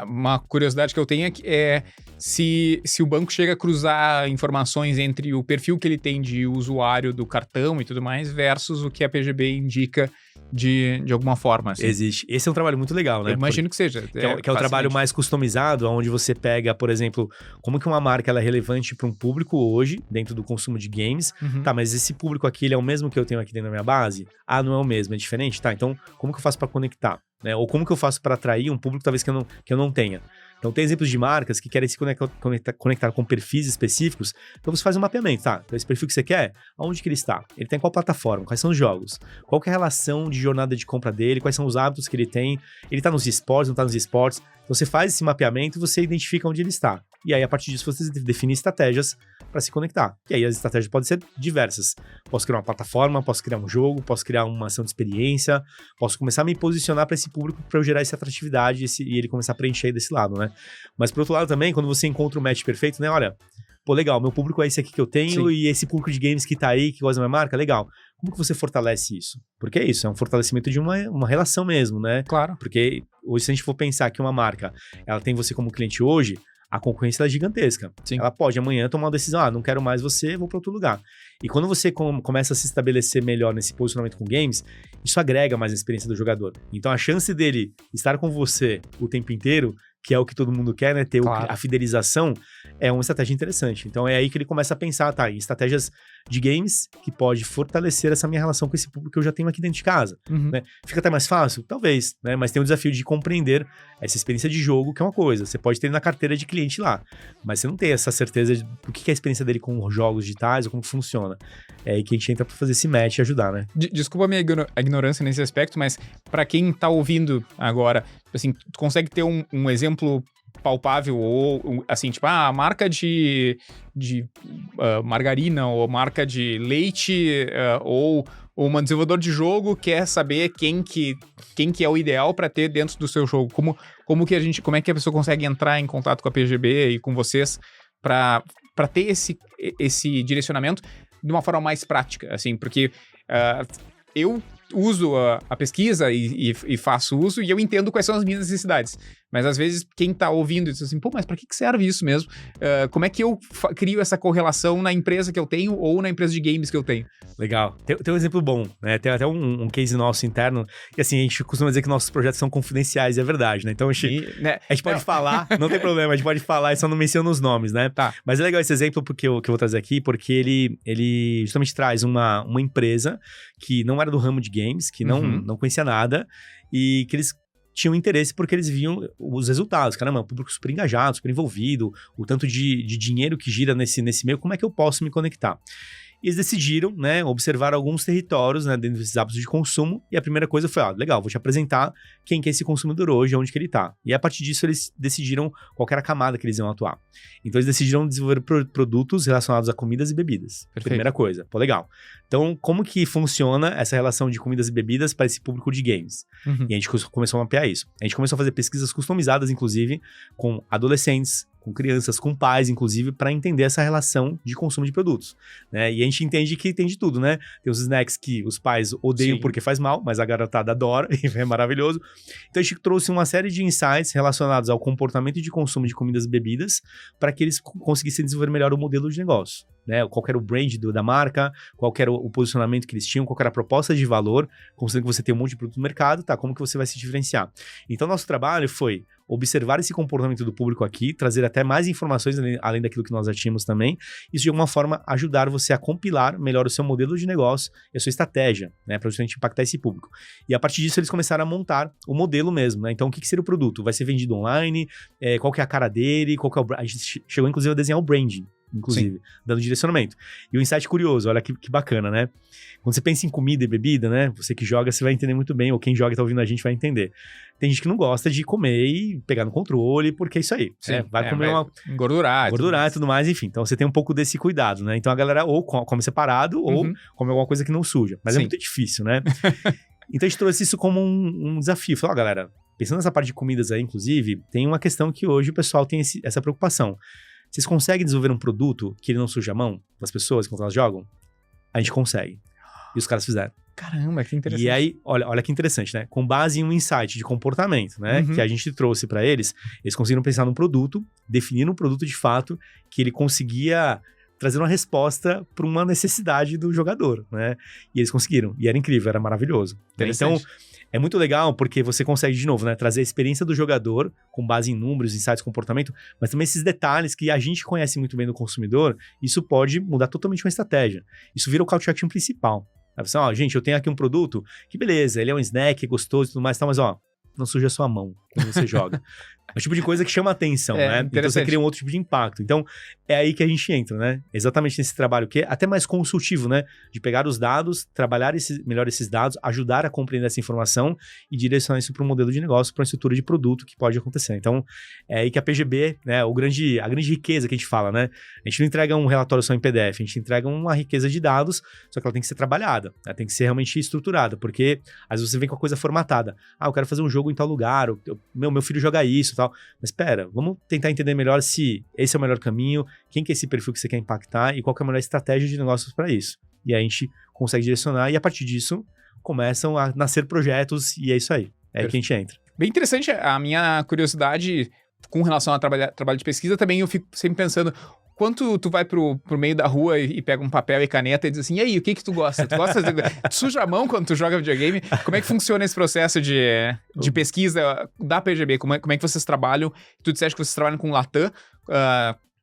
Uma curiosidade que eu tenho é se o banco chega a cruzar informações entre o perfil que ele tem de usuário do cartão e tudo mais versus o que a PGB indica de alguma forma. Assim. Existe. Esse é um trabalho muito legal, né? Eu imagino que seja. Que é o trabalho mais customizado, onde você pega, por exemplo, como que uma marca ela é relevante para um público hoje, dentro do consumo de games. Tá, mas esse público aqui, ele é o mesmo que eu tenho aqui dentro da minha base? Ah, não é o mesmo, é diferente? Tá, então como que eu faço para conectar? Né? Ou como que eu faço para atrair um público talvez que eu não tenha? Então tem exemplos de marcas que querem se conectar com perfis específicos, então você faz um mapeamento, tá? Então esse perfil que você quer, aonde que ele está? Ele tem qual plataforma? Quais são os jogos? Qual que é a relação de jornada de compra dele? Quais são os hábitos que ele tem? Ele tá nos esportes, não tá nos esportes? Então você faz esse mapeamento e você identifica onde ele está. E aí a partir disso você define estratégias para se conectar. E aí as estratégias podem ser diversas. Posso criar uma plataforma, posso criar um jogo, posso criar uma ação de experiência, posso começar a me posicionar para esse público para eu gerar essa atratividade e ele começar a preencher desse lado, né? Mas por outro lado também, quando você encontra o match perfeito, né? Olha, pô, legal, meu público é esse aqui que eu tenho. Sim. E esse público de games que tá aí, que gosta da minha marca, legal. Como que você fortalece isso? Porque é isso, é um fortalecimento de uma relação mesmo, né? Claro. Porque hoje, se a gente for pensar que uma marca, ela tem você como cliente hoje, a concorrência é gigantesca. Sim. Ela pode amanhã tomar uma decisão, não quero mais você, vou para outro lugar. E quando você começa a se estabelecer melhor nesse posicionamento com games, isso agrega mais a experiência do jogador. Então a chance dele estar com você o tempo inteiro, que é o que todo mundo quer, né? Ter a fidelização, é uma estratégia interessante. Então é aí que ele começa a pensar, tá, em estratégias de games que pode fortalecer essa minha relação com esse público que eu já tenho aqui dentro de casa. Né? Fica até mais fácil? Talvez, né? Mas tem o desafio de compreender essa experiência de jogo, que é uma coisa. Você pode ter na carteira de cliente lá, mas você não tem essa certeza do que é a experiência dele com jogos digitais ou como funciona. É aí que a gente entra pra fazer esse match e ajudar, né? Desculpa a minha ignorância nesse aspecto, mas pra quem tá ouvindo agora, assim, tu consegue ter um exemplo palpável ou, assim, tipo, a marca de margarina ou marca de leite ou um desenvolvedor de jogo quer saber quem que é o ideal para ter dentro do seu jogo. Como é que a pessoa consegue entrar em contato com a PGB e com vocês para ter esse direcionamento de uma forma mais prática, assim, porque eu uso a pesquisa e faço uso e eu entendo quais são as minhas necessidades. Mas às vezes quem tá ouvindo diz assim, pô, mas pra que serve isso mesmo? Como é que eu crio essa correlação na empresa que eu tenho ou na empresa de games que eu tenho? Legal. Tem um exemplo bom, né? Tem até um case nosso interno, e assim, a gente costuma dizer que nossos projetos são confidenciais, é verdade, né? Então a gente pode falar, não tem problema, a gente pode falar e só não menciona os nomes, né? Tá. Mas é legal esse exemplo que eu vou trazer aqui, porque ele justamente traz uma empresa que não era do ramo de games, que não conhecia nada, e que eles tinham interesse porque eles viam os resultados. Caramba, um público super engajado, super envolvido, o tanto de dinheiro que gira nesse meio, como é que eu posso me conectar? E eles decidiram, né, observar alguns territórios, né, dentro desses hábitos de consumo, e a primeira coisa foi, legal, vou te apresentar quem que é esse consumidor hoje, onde que ele tá. E a partir disso eles decidiram qual que era a camada que eles iam atuar. Então eles decidiram desenvolver produtos relacionados a comidas e bebidas. Perfeito. Primeira coisa, pô, legal. Então, como que funciona essa relação de comidas e bebidas para esse público de games? E a gente começou a mapear isso. A gente começou a fazer pesquisas customizadas, inclusive, com adolescentes, com crianças, com pais, inclusive, para entender essa relação de consumo de produtos, né? E a gente entende que tem de tudo, né? Tem os snacks que os pais odeiam porque faz mal, mas a garotada adora e é maravilhoso. Então a gente trouxe uma série de insights relacionados ao comportamento de consumo de comidas e bebidas para que eles conseguissem desenvolver melhor o modelo de negócio, né? Qual era o brand da marca, qual era o posicionamento que eles tinham, qual era a proposta de valor, considerando que você tem um monte de produto no mercado, tá? Como que você vai se diferenciar? Então nosso trabalho foi observar esse comportamento do público aqui, trazer até mais informações além daquilo que nós já tínhamos também, isso de alguma forma ajudar você a compilar melhor o seu modelo de negócio e a sua estratégia, né, para justamente impactar esse público. E a partir disso eles começaram a montar o modelo mesmo, né? Então o que seria o produto? Vai ser vendido online? Qual que é a cara dele? Qual que é a gente chegou inclusive a desenhar o branding, inclusive, dando direcionamento. E o insight curioso, olha que bacana, né? Quando você pensa em comida e bebida, né? Você que joga, você vai entender muito bem, ou quem joga e tá ouvindo a gente vai entender. Tem gente que não gosta de comer e pegar no controle, porque é isso aí. Sim, vai comer engordurar e tudo mais, enfim. Então você tem um pouco desse cuidado, né? Então a galera ou come separado, ou come alguma coisa que não suja. Mas é muito difícil, né? Então a gente trouxe isso como um desafio. Falou, galera, pensando nessa parte de comidas aí, inclusive, tem uma questão que hoje o pessoal tem essa preocupação. Vocês conseguem desenvolver um produto que ele não suja a mão das pessoas quando elas jogam? A gente consegue. E os caras fizeram. Caramba, que interessante. E aí, olha que interessante, né? Com base em um insight de comportamento, né? Que a gente trouxe para eles, eles conseguiram pensar num produto, definir um produto de fato que ele conseguia trazer uma resposta para uma necessidade do jogador, né? E eles conseguiram. E era incrível, era maravilhoso. Então, é muito legal porque você consegue, de novo, né? Trazer a experiência do jogador com base em números, insights, comportamento, mas também esses detalhes que a gente conhece muito bem do consumidor, isso pode mudar totalmente uma estratégia. Isso vira o call to action principal. Aí você, gente, eu tenho aqui um produto que beleza, ele é um snack, é gostoso e tudo mais, mas não suja a sua mão quando você joga. É o tipo de coisa que chama atenção, né? Então você cria um outro tipo de impacto. Então, é aí que a gente entra, né? Exatamente nesse trabalho que é até mais consultivo, né? De pegar os dados, trabalhar melhor esses dados, ajudar a compreender essa informação e direcionar isso para um modelo de negócio, para uma estrutura de produto que pode acontecer. Então, é aí que a PGB, né? A grande riqueza que a gente fala, né? A gente não entrega um relatório só em PDF, a gente entrega uma riqueza de dados, só que ela tem que ser trabalhada, ela tem que ser realmente estruturada, porque às vezes você vem com a coisa formatada. Eu quero fazer um jogo em tal lugar, meu filho joga isso e tal. Mas espera, vamos tentar entender melhor se esse é o melhor caminho, quem que é esse perfil que você quer impactar e qual que é a melhor estratégia de negócios para isso. E aí a gente consegue direcionar e a partir disso começam a nascer projetos e é isso aí. É aí que a gente entra. Bem interessante a minha curiosidade com relação a trabalho de pesquisa também, eu fico sempre pensando... Quando tu vai pro meio da rua e pega um papel e caneta e diz assim, e aí, o que tu gosta? Tu suja a mão quando tu joga videogame? Como é que funciona esse processo de pesquisa da PGB? Como é que vocês trabalham? Tu disseste que vocês trabalham com Latam.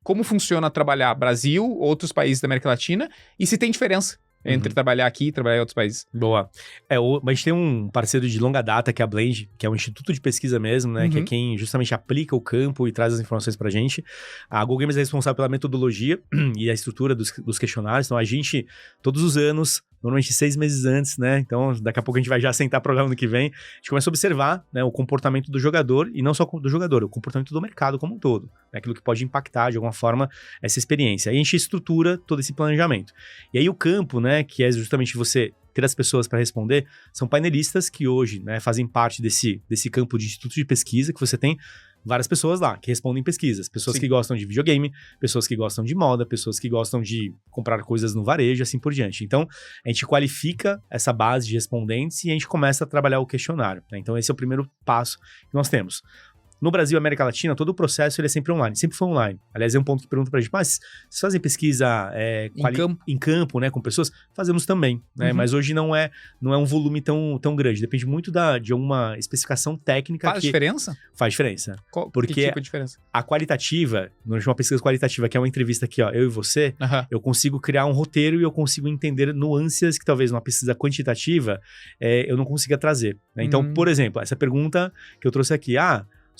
Como funciona trabalhar Brasil, outros países da América Latina? E se tem diferença entre trabalhar aqui e trabalhar em outros países? Boa. A gente tem um parceiro de longa data, que é a Blend, que é um instituto de pesquisa mesmo, né? Que é quem justamente aplica o campo e traz as informações pra gente. A Google Games é responsável pela metodologia e a estrutura dos questionários. Então, a gente, todos os anos, normalmente 6 meses antes, né? Então, daqui a pouco a gente vai já sentar para o ano que vem. A gente começa a observar, né, o comportamento do jogador, e não só do jogador, o comportamento do mercado como um todo. Né, aquilo que pode impactar, de alguma forma, essa experiência. Aí a gente estrutura todo esse planejamento. E aí o campo, né, que é justamente você ter as pessoas para responder, são painelistas que hoje, né, fazem parte desse campo de instituto de pesquisa que você tem várias pessoas lá que respondem pesquisas. Pessoas que gostam de videogame, pessoas que gostam de moda, pessoas que gostam de comprar coisas no varejo, assim por diante. Então, a gente qualifica essa base de respondentes e a gente começa a trabalhar o questionário. Né? Então, esse é o primeiro passo que nós temos. No Brasil e América Latina, todo o processo ele é sempre online, sempre foi online. Aliás, é um ponto que pergunta pra gente, mas vocês fazem pesquisa em campo, né, com pessoas? Fazemos também, né? Mas hoje não é um volume tão grande. Depende muito de uma especificação técnica. Faz diferença? Faz diferença. Porque que tipo de diferença? A qualitativa, uma pesquisa qualitativa, que é uma entrevista aqui, eu e você, eu consigo criar um roteiro e eu consigo entender nuances que talvez numa pesquisa quantitativa eu não consiga trazer. Né? Então, por exemplo, essa pergunta que eu trouxe aqui,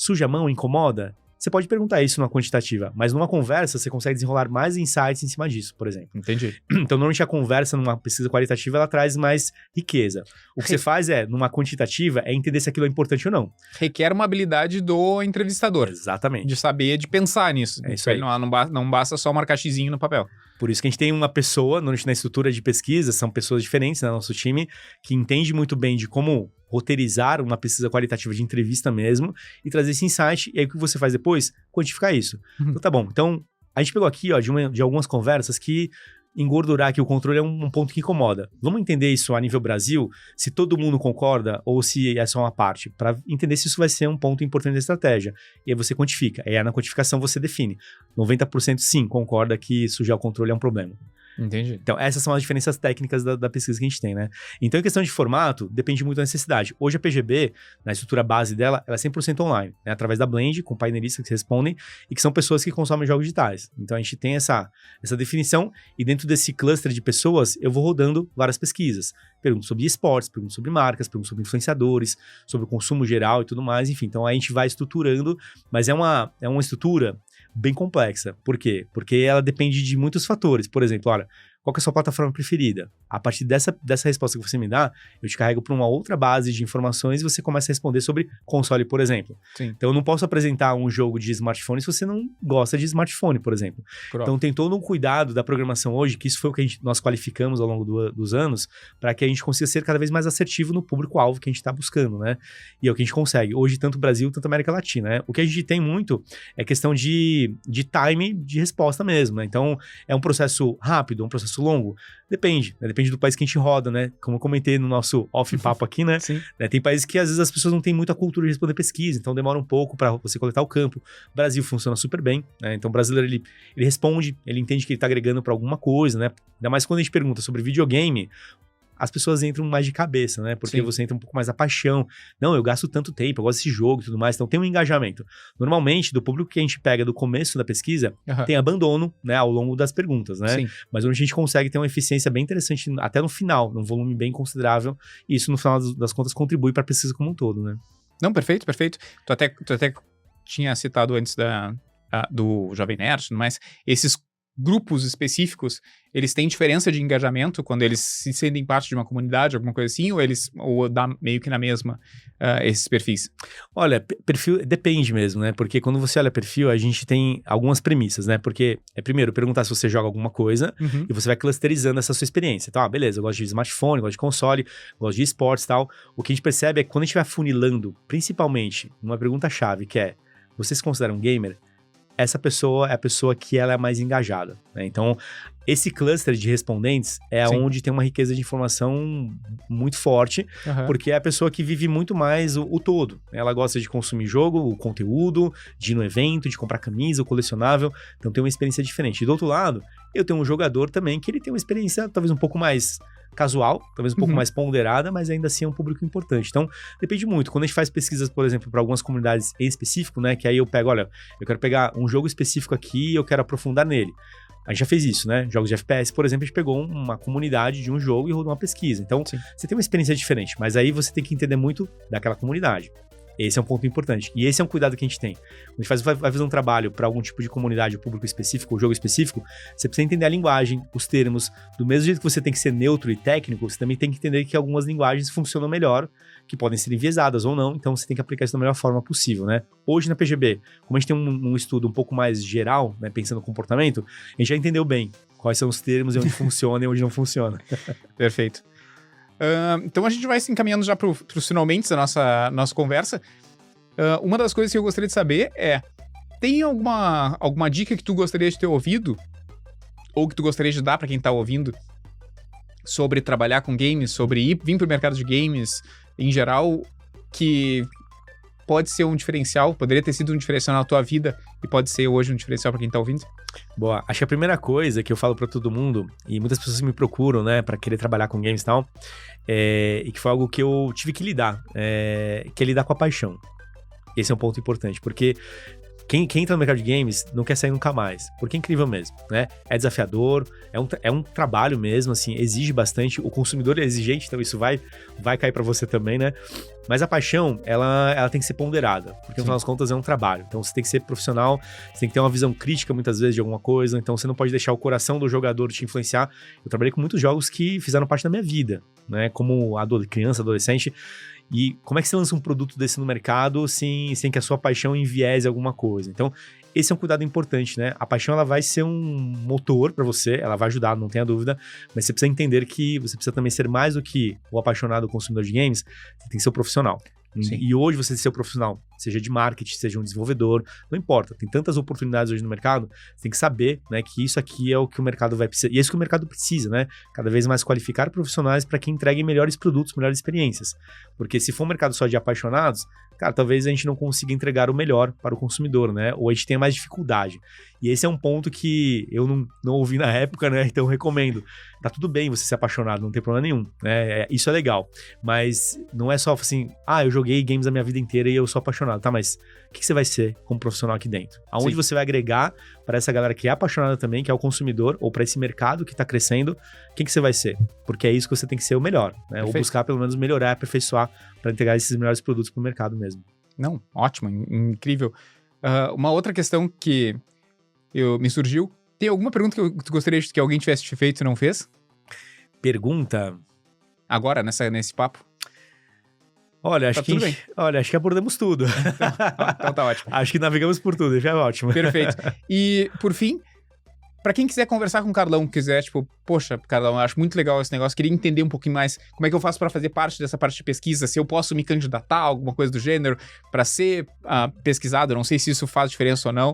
suja a mão, incomoda? Você pode perguntar isso numa quantitativa, mas numa conversa você consegue desenrolar mais insights em cima disso, por exemplo. Entendi. Então, normalmente a conversa numa pesquisa qualitativa, ela traz mais riqueza. O que você faz numa quantitativa, é entender se aquilo é importante ou não. Requer uma habilidade do entrevistador. Exatamente. De saber, de pensar nisso. É isso aí. Não basta só marcar xizinho no papel. Por isso que a gente tem uma pessoa, na estrutura de pesquisa, são pessoas diferentes no nosso time, que entende muito bem de como roteirizar uma pesquisa qualitativa de entrevista mesmo e trazer esse insight. E aí o que você faz depois? Quantificar isso. Então tá bom. Então a gente pegou aqui de algumas conversas que engordurar aqui o controle é um ponto que incomoda. Vamos entender isso a nível Brasil, se todo mundo concorda ou se é só uma parte, para entender se isso vai ser um ponto importante da estratégia. E aí você quantifica. E aí na quantificação você define. 90% sim, concorda que sujar o controle é um problema. Entendi. Então, essas são as diferenças técnicas da pesquisa que a gente tem, né? Então, em questão de formato, depende muito da necessidade. Hoje, a PGB, na estrutura base dela, ela é 100% online, né? Através da Blend, com painelistas que respondem e que são pessoas que consomem jogos digitais. Então, a gente tem essa definição e dentro desse cluster de pessoas, eu vou rodando várias pesquisas. Pergunto sobre esportes, pergunto sobre marcas, pergunto sobre influenciadores, sobre o consumo geral e tudo mais, enfim. Então, a gente vai estruturando, mas é uma estrutura bem complexa. Por quê? Porque ela depende de muitos fatores. Por exemplo, olha, qual que é a sua plataforma preferida? A partir dessa resposta que você me dá, eu te carrego para uma outra base de informações e você começa a responder sobre console, por exemplo. Sim. Então, eu não posso apresentar um jogo de smartphone se você não gosta de smartphone, por exemplo. Pronto. Então, tem todo um cuidado da programação hoje, que isso foi o que nós qualificamos ao longo dos anos, para que a gente consiga ser cada vez mais assertivo no público-alvo que a gente está buscando, né? E é o que a gente consegue. Hoje, tanto o Brasil, tanto a América Latina, né? O que a gente tem muito é questão de time de resposta mesmo, né? Então, é um processo rápido, um processo longo? Depende, né? Depende do país que a gente roda, né? Como eu comentei no nosso off-papo aqui, né? Sim. Tem países que, às vezes, as pessoas não têm muita cultura de responder pesquisa, então demora um pouco para você coletar o campo. O Brasil funciona super bem, né? Então, o brasileiro, ele responde, ele entende que ele tá agregando para alguma coisa, né? Ainda mais quando a gente pergunta sobre videogame, as pessoas entram mais de cabeça, né? Porque Sim. você entra um pouco mais a paixão. Não, eu gasto tanto tempo, eu gosto desse jogo e tudo mais. Então tem um engajamento. Normalmente, do público que a gente pega do começo da pesquisa, tem abandono, né? Ao longo das perguntas, né? Sim. Mas onde a gente consegue ter uma eficiência bem interessante até no final, num volume bem considerável. E isso, no final das contas, contribui para a pesquisa como um todo, né? Não, perfeito, perfeito. Tu até tinha citado antes do Jovem Nerd e tudo mais. Esses grupos específicos, eles têm diferença de engajamento quando eles se sentem parte de uma comunidade, alguma coisa assim, ou dá meio que na mesma esses perfis? Olha, perfil depende mesmo, né? Porque quando você olha perfil, a gente tem algumas premissas, né? Porque primeiro, perguntar se você joga alguma coisa e você vai clusterizando essa sua experiência. Então, beleza, eu gosto de smartphone, gosto de console, gosto de esportes e tal. O que a gente percebe é que quando a gente vai funilando, principalmente, uma pergunta-chave, que é, você se considera um gamer? Essa pessoa é a pessoa que ela é mais engajada, né? Então, esse cluster de respondentes é onde tem uma riqueza de informação muito forte, porque é a pessoa que vive muito mais o todo. Ela gosta de consumir jogo, o conteúdo, de ir no evento, de comprar camisa, o colecionável, então tem uma experiência diferente. E do outro lado, eu tenho um jogador também que ele tem uma experiência talvez um pouco mais casual, talvez um pouco mais ponderada, mas ainda assim é um público importante. Então, depende muito. Quando a gente faz pesquisas, por exemplo, para algumas comunidades em específico, né, que aí eu pego, olha, eu quero pegar um jogo específico aqui e eu quero aprofundar nele. A gente já fez isso, né? Jogos de FPS, por exemplo, a gente pegou uma comunidade de um jogo e rodou uma pesquisa. Então, você tem uma experiência diferente, mas aí você tem que entender muito daquela comunidade. Esse é um ponto importante. E esse é um cuidado que a gente tem. Quando a gente vai fazer um trabalho para algum tipo de comunidade, público específico, ou jogo específico, você precisa entender a linguagem, os termos. Do mesmo jeito que você tem que ser neutro e técnico, você também tem que entender que algumas linguagens funcionam melhor, que podem ser enviesadas ou não, então você tem que aplicar isso da melhor forma possível, né? Hoje na PGB, como a gente tem um estudo um pouco mais geral, né, pensando no comportamento, a gente já entendeu bem quais são os termos e onde funciona e onde não funciona. Perfeito. Então a gente vai se encaminhando já para os finalmente da nossa conversa. Uma das coisas que eu gostaria de saber é, tem alguma dica que tu gostaria de ter ouvido, ou que tu gostaria de dar para quem tá ouvindo, sobre trabalhar com games, sobre vir pro mercado de games em geral, que pode ser um diferencial, poderia ter sido um diferencial na tua vida e pode ser hoje um diferencial para quem tá ouvindo? Boa, acho que a primeira coisa que eu falo pra todo mundo, e muitas pessoas me procuram, né, pra querer trabalhar com games e tal, e que foi algo que eu tive que lidar, que é lidar com a paixão. Esse é um ponto importante, porque quem entra no mercado de games não quer sair nunca mais, porque é incrível mesmo, né? É desafiador, é um trabalho mesmo, assim, exige bastante, o consumidor é exigente, então isso vai cair pra você também, né? Mas a paixão, ela tem que ser ponderada, porque no final das contas é um trabalho, então você tem que ser profissional, você tem que ter uma visão crítica muitas vezes de alguma coisa, então você não pode deixar o coração do jogador te influenciar. Eu trabalhei com muitos jogos que fizeram parte da minha vida, né? Como criança, adolescente. E como é que você lança um produto desse no mercado sem que a sua paixão enviese alguma coisa? Então, esse é um cuidado importante, né? A paixão, ela vai ser um motor para você, ela vai ajudar, não tenha dúvida, mas você precisa entender que você precisa também ser mais do que o apaixonado consumidor de games, você tem que ser o profissional. Sim. E hoje você ser o profissional, seja de marketing, seja um desenvolvedor, não importa, tem tantas oportunidades hoje no mercado, você tem que saber, né, que isso aqui é o que o mercado vai precisar, e é isso que o mercado precisa, né, cada vez mais qualificar profissionais para que entreguem melhores produtos, melhores experiências, porque se for um mercado só de apaixonados, cara, talvez a gente não consiga entregar o melhor para o consumidor, né, ou a gente tenha mais dificuldade, e esse é um ponto que eu não ouvi na época, né, então eu recomendo, tá tudo bem você ser apaixonado, não tem problema nenhum, né, isso é legal, mas não é só assim, eu joguei games a minha vida inteira e eu sou apaixonado, tá, mas o que você vai ser como profissional aqui dentro? Aonde você vai agregar para essa galera que é apaixonada também, que é o consumidor, ou para esse mercado que tá crescendo, quem que você vai ser? Porque é isso que você tem que ser o melhor, né, ou buscar pelo menos melhorar, aperfeiçoar para entregar esses melhores produtos pro mercado mesmo. Não, ótimo, incrível. Uma outra questão que me surgiu Tem alguma pergunta que tu gostaria que alguém tivesse te feito e não fez? Pergunta? Agora, nesse papo? Olha, Tá tudo bem. acho que abordamos tudo. Então tá ótimo. Acho que navegamos por tudo, já é ótimo. Perfeito. E, por fim, pra quem quiser conversar com o Carlão, quiser, tipo, poxa, Carlão, eu acho muito legal esse negócio, queria entender um pouquinho mais como é que eu faço pra fazer parte dessa parte de pesquisa, se eu posso me candidatar, alguma coisa do gênero, pra ser pesquisado, não sei se isso faz diferença ou não,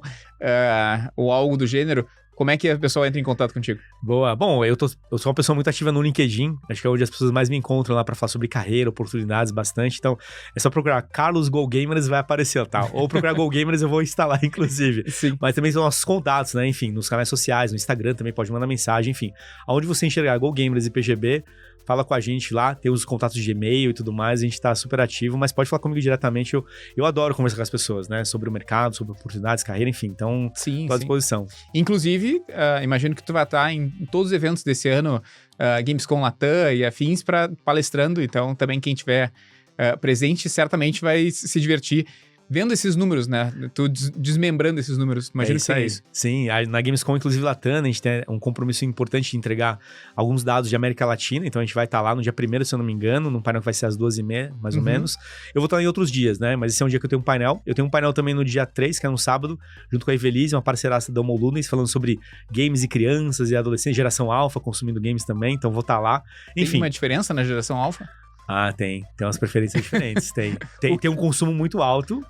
ou algo do gênero. Como é que a pessoa entra em contato contigo? Boa. Bom, eu sou uma pessoa muito ativa no LinkedIn. Acho que é onde as pessoas mais me encontram lá pra falar sobre carreira, oportunidades, bastante. Então, é só procurar Carlos Go Gamers, vai aparecer, tá? Ou procurar Go Gamers, eu vou instalar, inclusive. Sim. Mas também são nossos contatos, né? Enfim, nos canais sociais, no Instagram também pode mandar mensagem, enfim. Aonde você enxergar Go Gamers e PGB, fala com a gente lá, tem os contatos de e-mail e tudo mais, a gente tá super ativo, mas pode falar comigo diretamente, eu adoro conversar com as pessoas, né, sobre o mercado, sobre oportunidades, carreira, enfim, então, Sim, tô à disposição. Inclusive, imagino que tu vai estar em todos os eventos desse ano, Gamescom Latam e afins, palestrando, então também quem tiver presente certamente vai se divertir vendo esses números, né? Tu desmembrando esses números. Imagina que é isso. Sim, na Gamescom, inclusive Latam, a gente tem um compromisso importante de entregar alguns dados de América Latina, então a gente vai estar lá no dia 1º, se eu não me engano, num painel que vai ser às 2h30, mais ou menos. Eu vou estar em outros dias, né? Mas esse é um dia que eu tenho um painel. Eu tenho um painel também no dia 3, que é no sábado, junto com a Evelise, uma parceiraça da Homo Ludens, falando sobre games e crianças e adolescentes, geração alfa, consumindo games também, então vou estar lá. Enfim. Tem uma diferença na geração alfa? Ah, tem umas preferências diferentes, tem um consumo muito alto,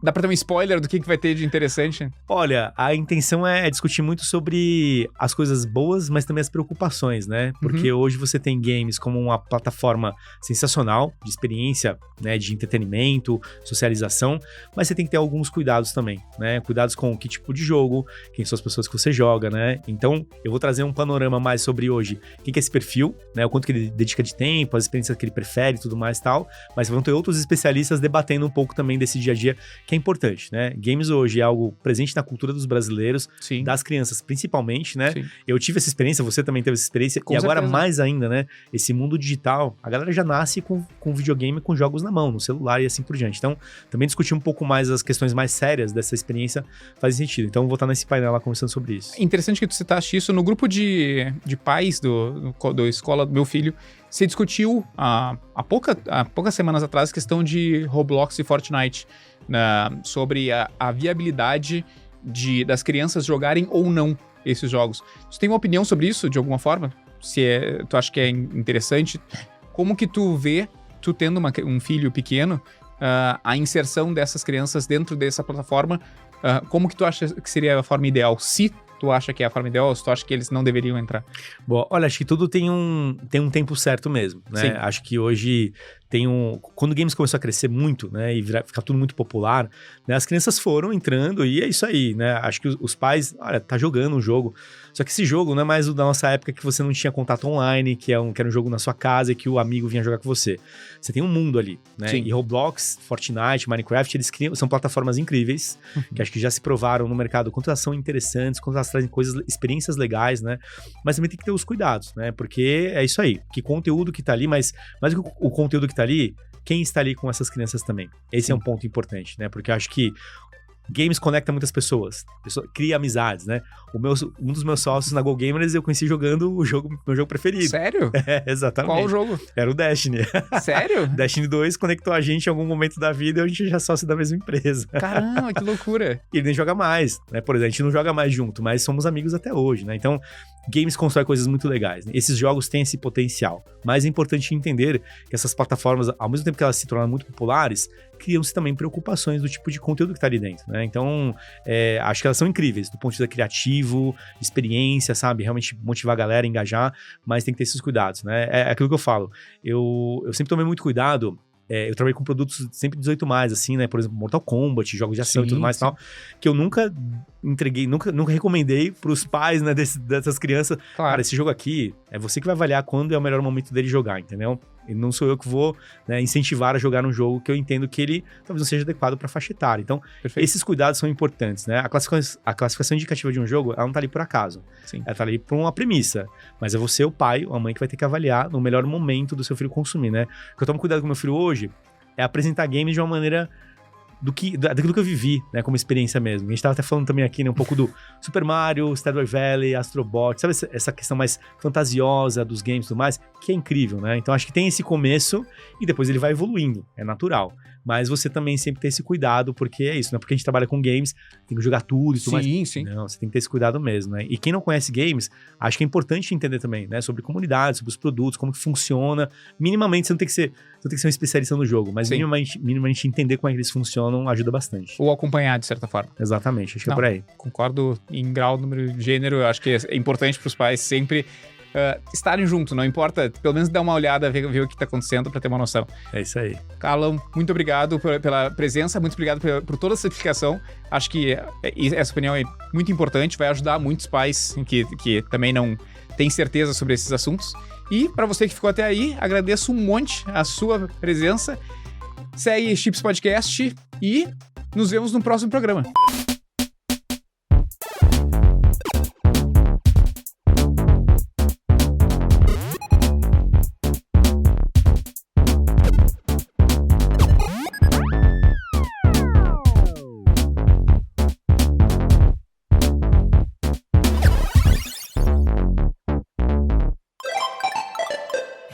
dá pra ter um spoiler do que vai ter de interessante? Olha, a intenção é discutir muito sobre as coisas boas, mas também as preocupações, né? Porque hoje você tem games como uma plataforma sensacional, de experiência, né, de entretenimento, socialização, mas você tem que ter alguns cuidados também, né? Cuidados com que tipo de jogo, quem são as pessoas que você joga, né? Então, eu vou trazer um panorama mais sobre hoje, quem que é esse perfil, né? O quanto que ele dedica de tempo, as experiências que ele prefere e tudo mais e tal, mas vão ter outros especialistas debatendo um pouco também desse dia a dia, que é importante, né? Games hoje é algo presente na cultura dos brasileiros, Sim. das crianças principalmente, né? Sim. Eu tive essa experiência, você também teve essa experiência, Com e agora certeza. mais ainda, né? Esse mundo digital, a galera já nasce com videogame, com jogos na mão, no celular e assim por diante. Então, também discutir um pouco mais as questões mais sérias dessa experiência faz sentido. Então, eu vou estar nesse painel lá conversando sobre isso. Interessante que tu citaste isso no grupo de pais do escola do meu filho. Se discutiu há poucas semanas atrás a questão de Roblox e Fortnite, sobre a viabilidade das crianças jogarem ou não esses jogos. Você tem uma opinião sobre isso, de alguma forma? Tu acha que é interessante? Como que tu vê, tu tendo um filho pequeno, a inserção dessas crianças dentro dessa plataforma? Como que tu acha que seria a forma ideal? Se tu acha que é a forma ideal ou se tu acha que eles não deveriam entrar? Bom, olha, acho que tudo tem um tempo certo mesmo, né? Sim. Acho que hoje quando games começou a crescer muito, né, e ficar tudo muito popular, né, as crianças foram entrando e é isso aí, né? Acho que os pais, olha, tá jogando um jogo, só que esse jogo não é mais o da nossa época que você não tinha contato online, que era um jogo na sua casa e que o amigo vinha jogar com você. Você tem um mundo ali, né? Sim. E Roblox, Fortnite, Minecraft, são plataformas incríveis, que acho que já se provaram no mercado, quanto elas são interessantes, quanto elas trazem experiências legais, né? Mas também tem que ter os cuidados, né? Porque é isso aí, que conteúdo que tá ali, mas mais do que o conteúdo que tá ali, quem está ali com essas crianças também. Esse é um ponto importante, né? Porque eu acho que games conecta muitas pessoas, cria amizades, né? Um dos meus sócios na Go Gamers eu conheci jogando meu jogo preferido. Sério? É, exatamente. Qual o jogo? Era o Destiny. Sério? Destiny 2 conectou a gente em algum momento da vida e a gente já é sócio da mesma empresa. Caramba, que loucura. E ele nem joga mais, né? Por exemplo, a gente não joga mais junto, mas somos amigos até hoje, né? Então, games constrói coisas muito legais, né? Esses jogos têm esse potencial. Mas é importante entender que essas plataformas, ao mesmo tempo que elas se tornam muito populares, criam-se também preocupações do tipo de conteúdo que tá ali dentro, né? Então, acho que elas são incríveis do ponto de vista criativo, experiência, sabe? Realmente motivar a galera, engajar, mas tem que ter esses cuidados, né? É aquilo que eu falo. Eu sempre tomei muito cuidado. Eu trabalhei com produtos sempre 18+, assim, né? Por exemplo, Mortal Kombat, jogos de ação e tudo mais e tal, que eu nunca entreguei, nunca recomendei pros pais, né, dessas crianças. Claro. Cara, esse jogo aqui, é você que vai avaliar quando é o melhor momento dele jogar, entendeu? E não sou eu que vou, né, incentivar a jogar um jogo que eu entendo que ele talvez não seja adequado pra faixa etária. Então, Perfeito. esses cuidados são importantes, né? A classificação indicativa de um jogo, ela não tá ali por acaso. Sim. Ela tá ali por uma premissa. Mas é você, o pai ou a mãe, que vai ter que avaliar no melhor momento do seu filho consumir, né? O que eu tomo cuidado com meu filho hoje é apresentar games de uma maneira daquilo que eu vivi, né, como experiência mesmo. A gente tava até falando também aqui, né, um pouco do Super Mario, Stardew Valley, Astro Bot, sabe essa questão mais fantasiosa dos games e tudo mais, que é incrível, né? Então acho que tem esse começo e depois ele vai evoluindo, é natural. Mas você também sempre tem esse cuidado, porque é isso, não é porque a gente trabalha com games, tem que jogar tudo e tudo mais. Sim. Não, você tem que ter esse cuidado mesmo, né? E quem não conhece games, acho que é importante entender também, né? Sobre comunidade, sobre os produtos, como que funciona. Minimamente, você não tem que ser um especialista no jogo, mas minimamente entender como é que eles funcionam ajuda bastante. Ou acompanhar, de certa forma. Exatamente, acho que é por aí. Concordo em grau, número, gênero. Eu acho que é importante para os pais sempre estarem junto, não importa, pelo menos dar uma olhada, ver o que tá acontecendo para ter uma noção. É isso aí. Carlão, muito obrigado pela presença, muito obrigado por toda essa explicação. Acho que essa opinião é muito importante, vai ajudar muitos pais que também não têm certeza sobre esses assuntos. E para você que ficou até aí, agradeço um monte a sua presença. Segue Chips Podcast e nos vemos no próximo programa.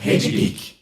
Rede Geek.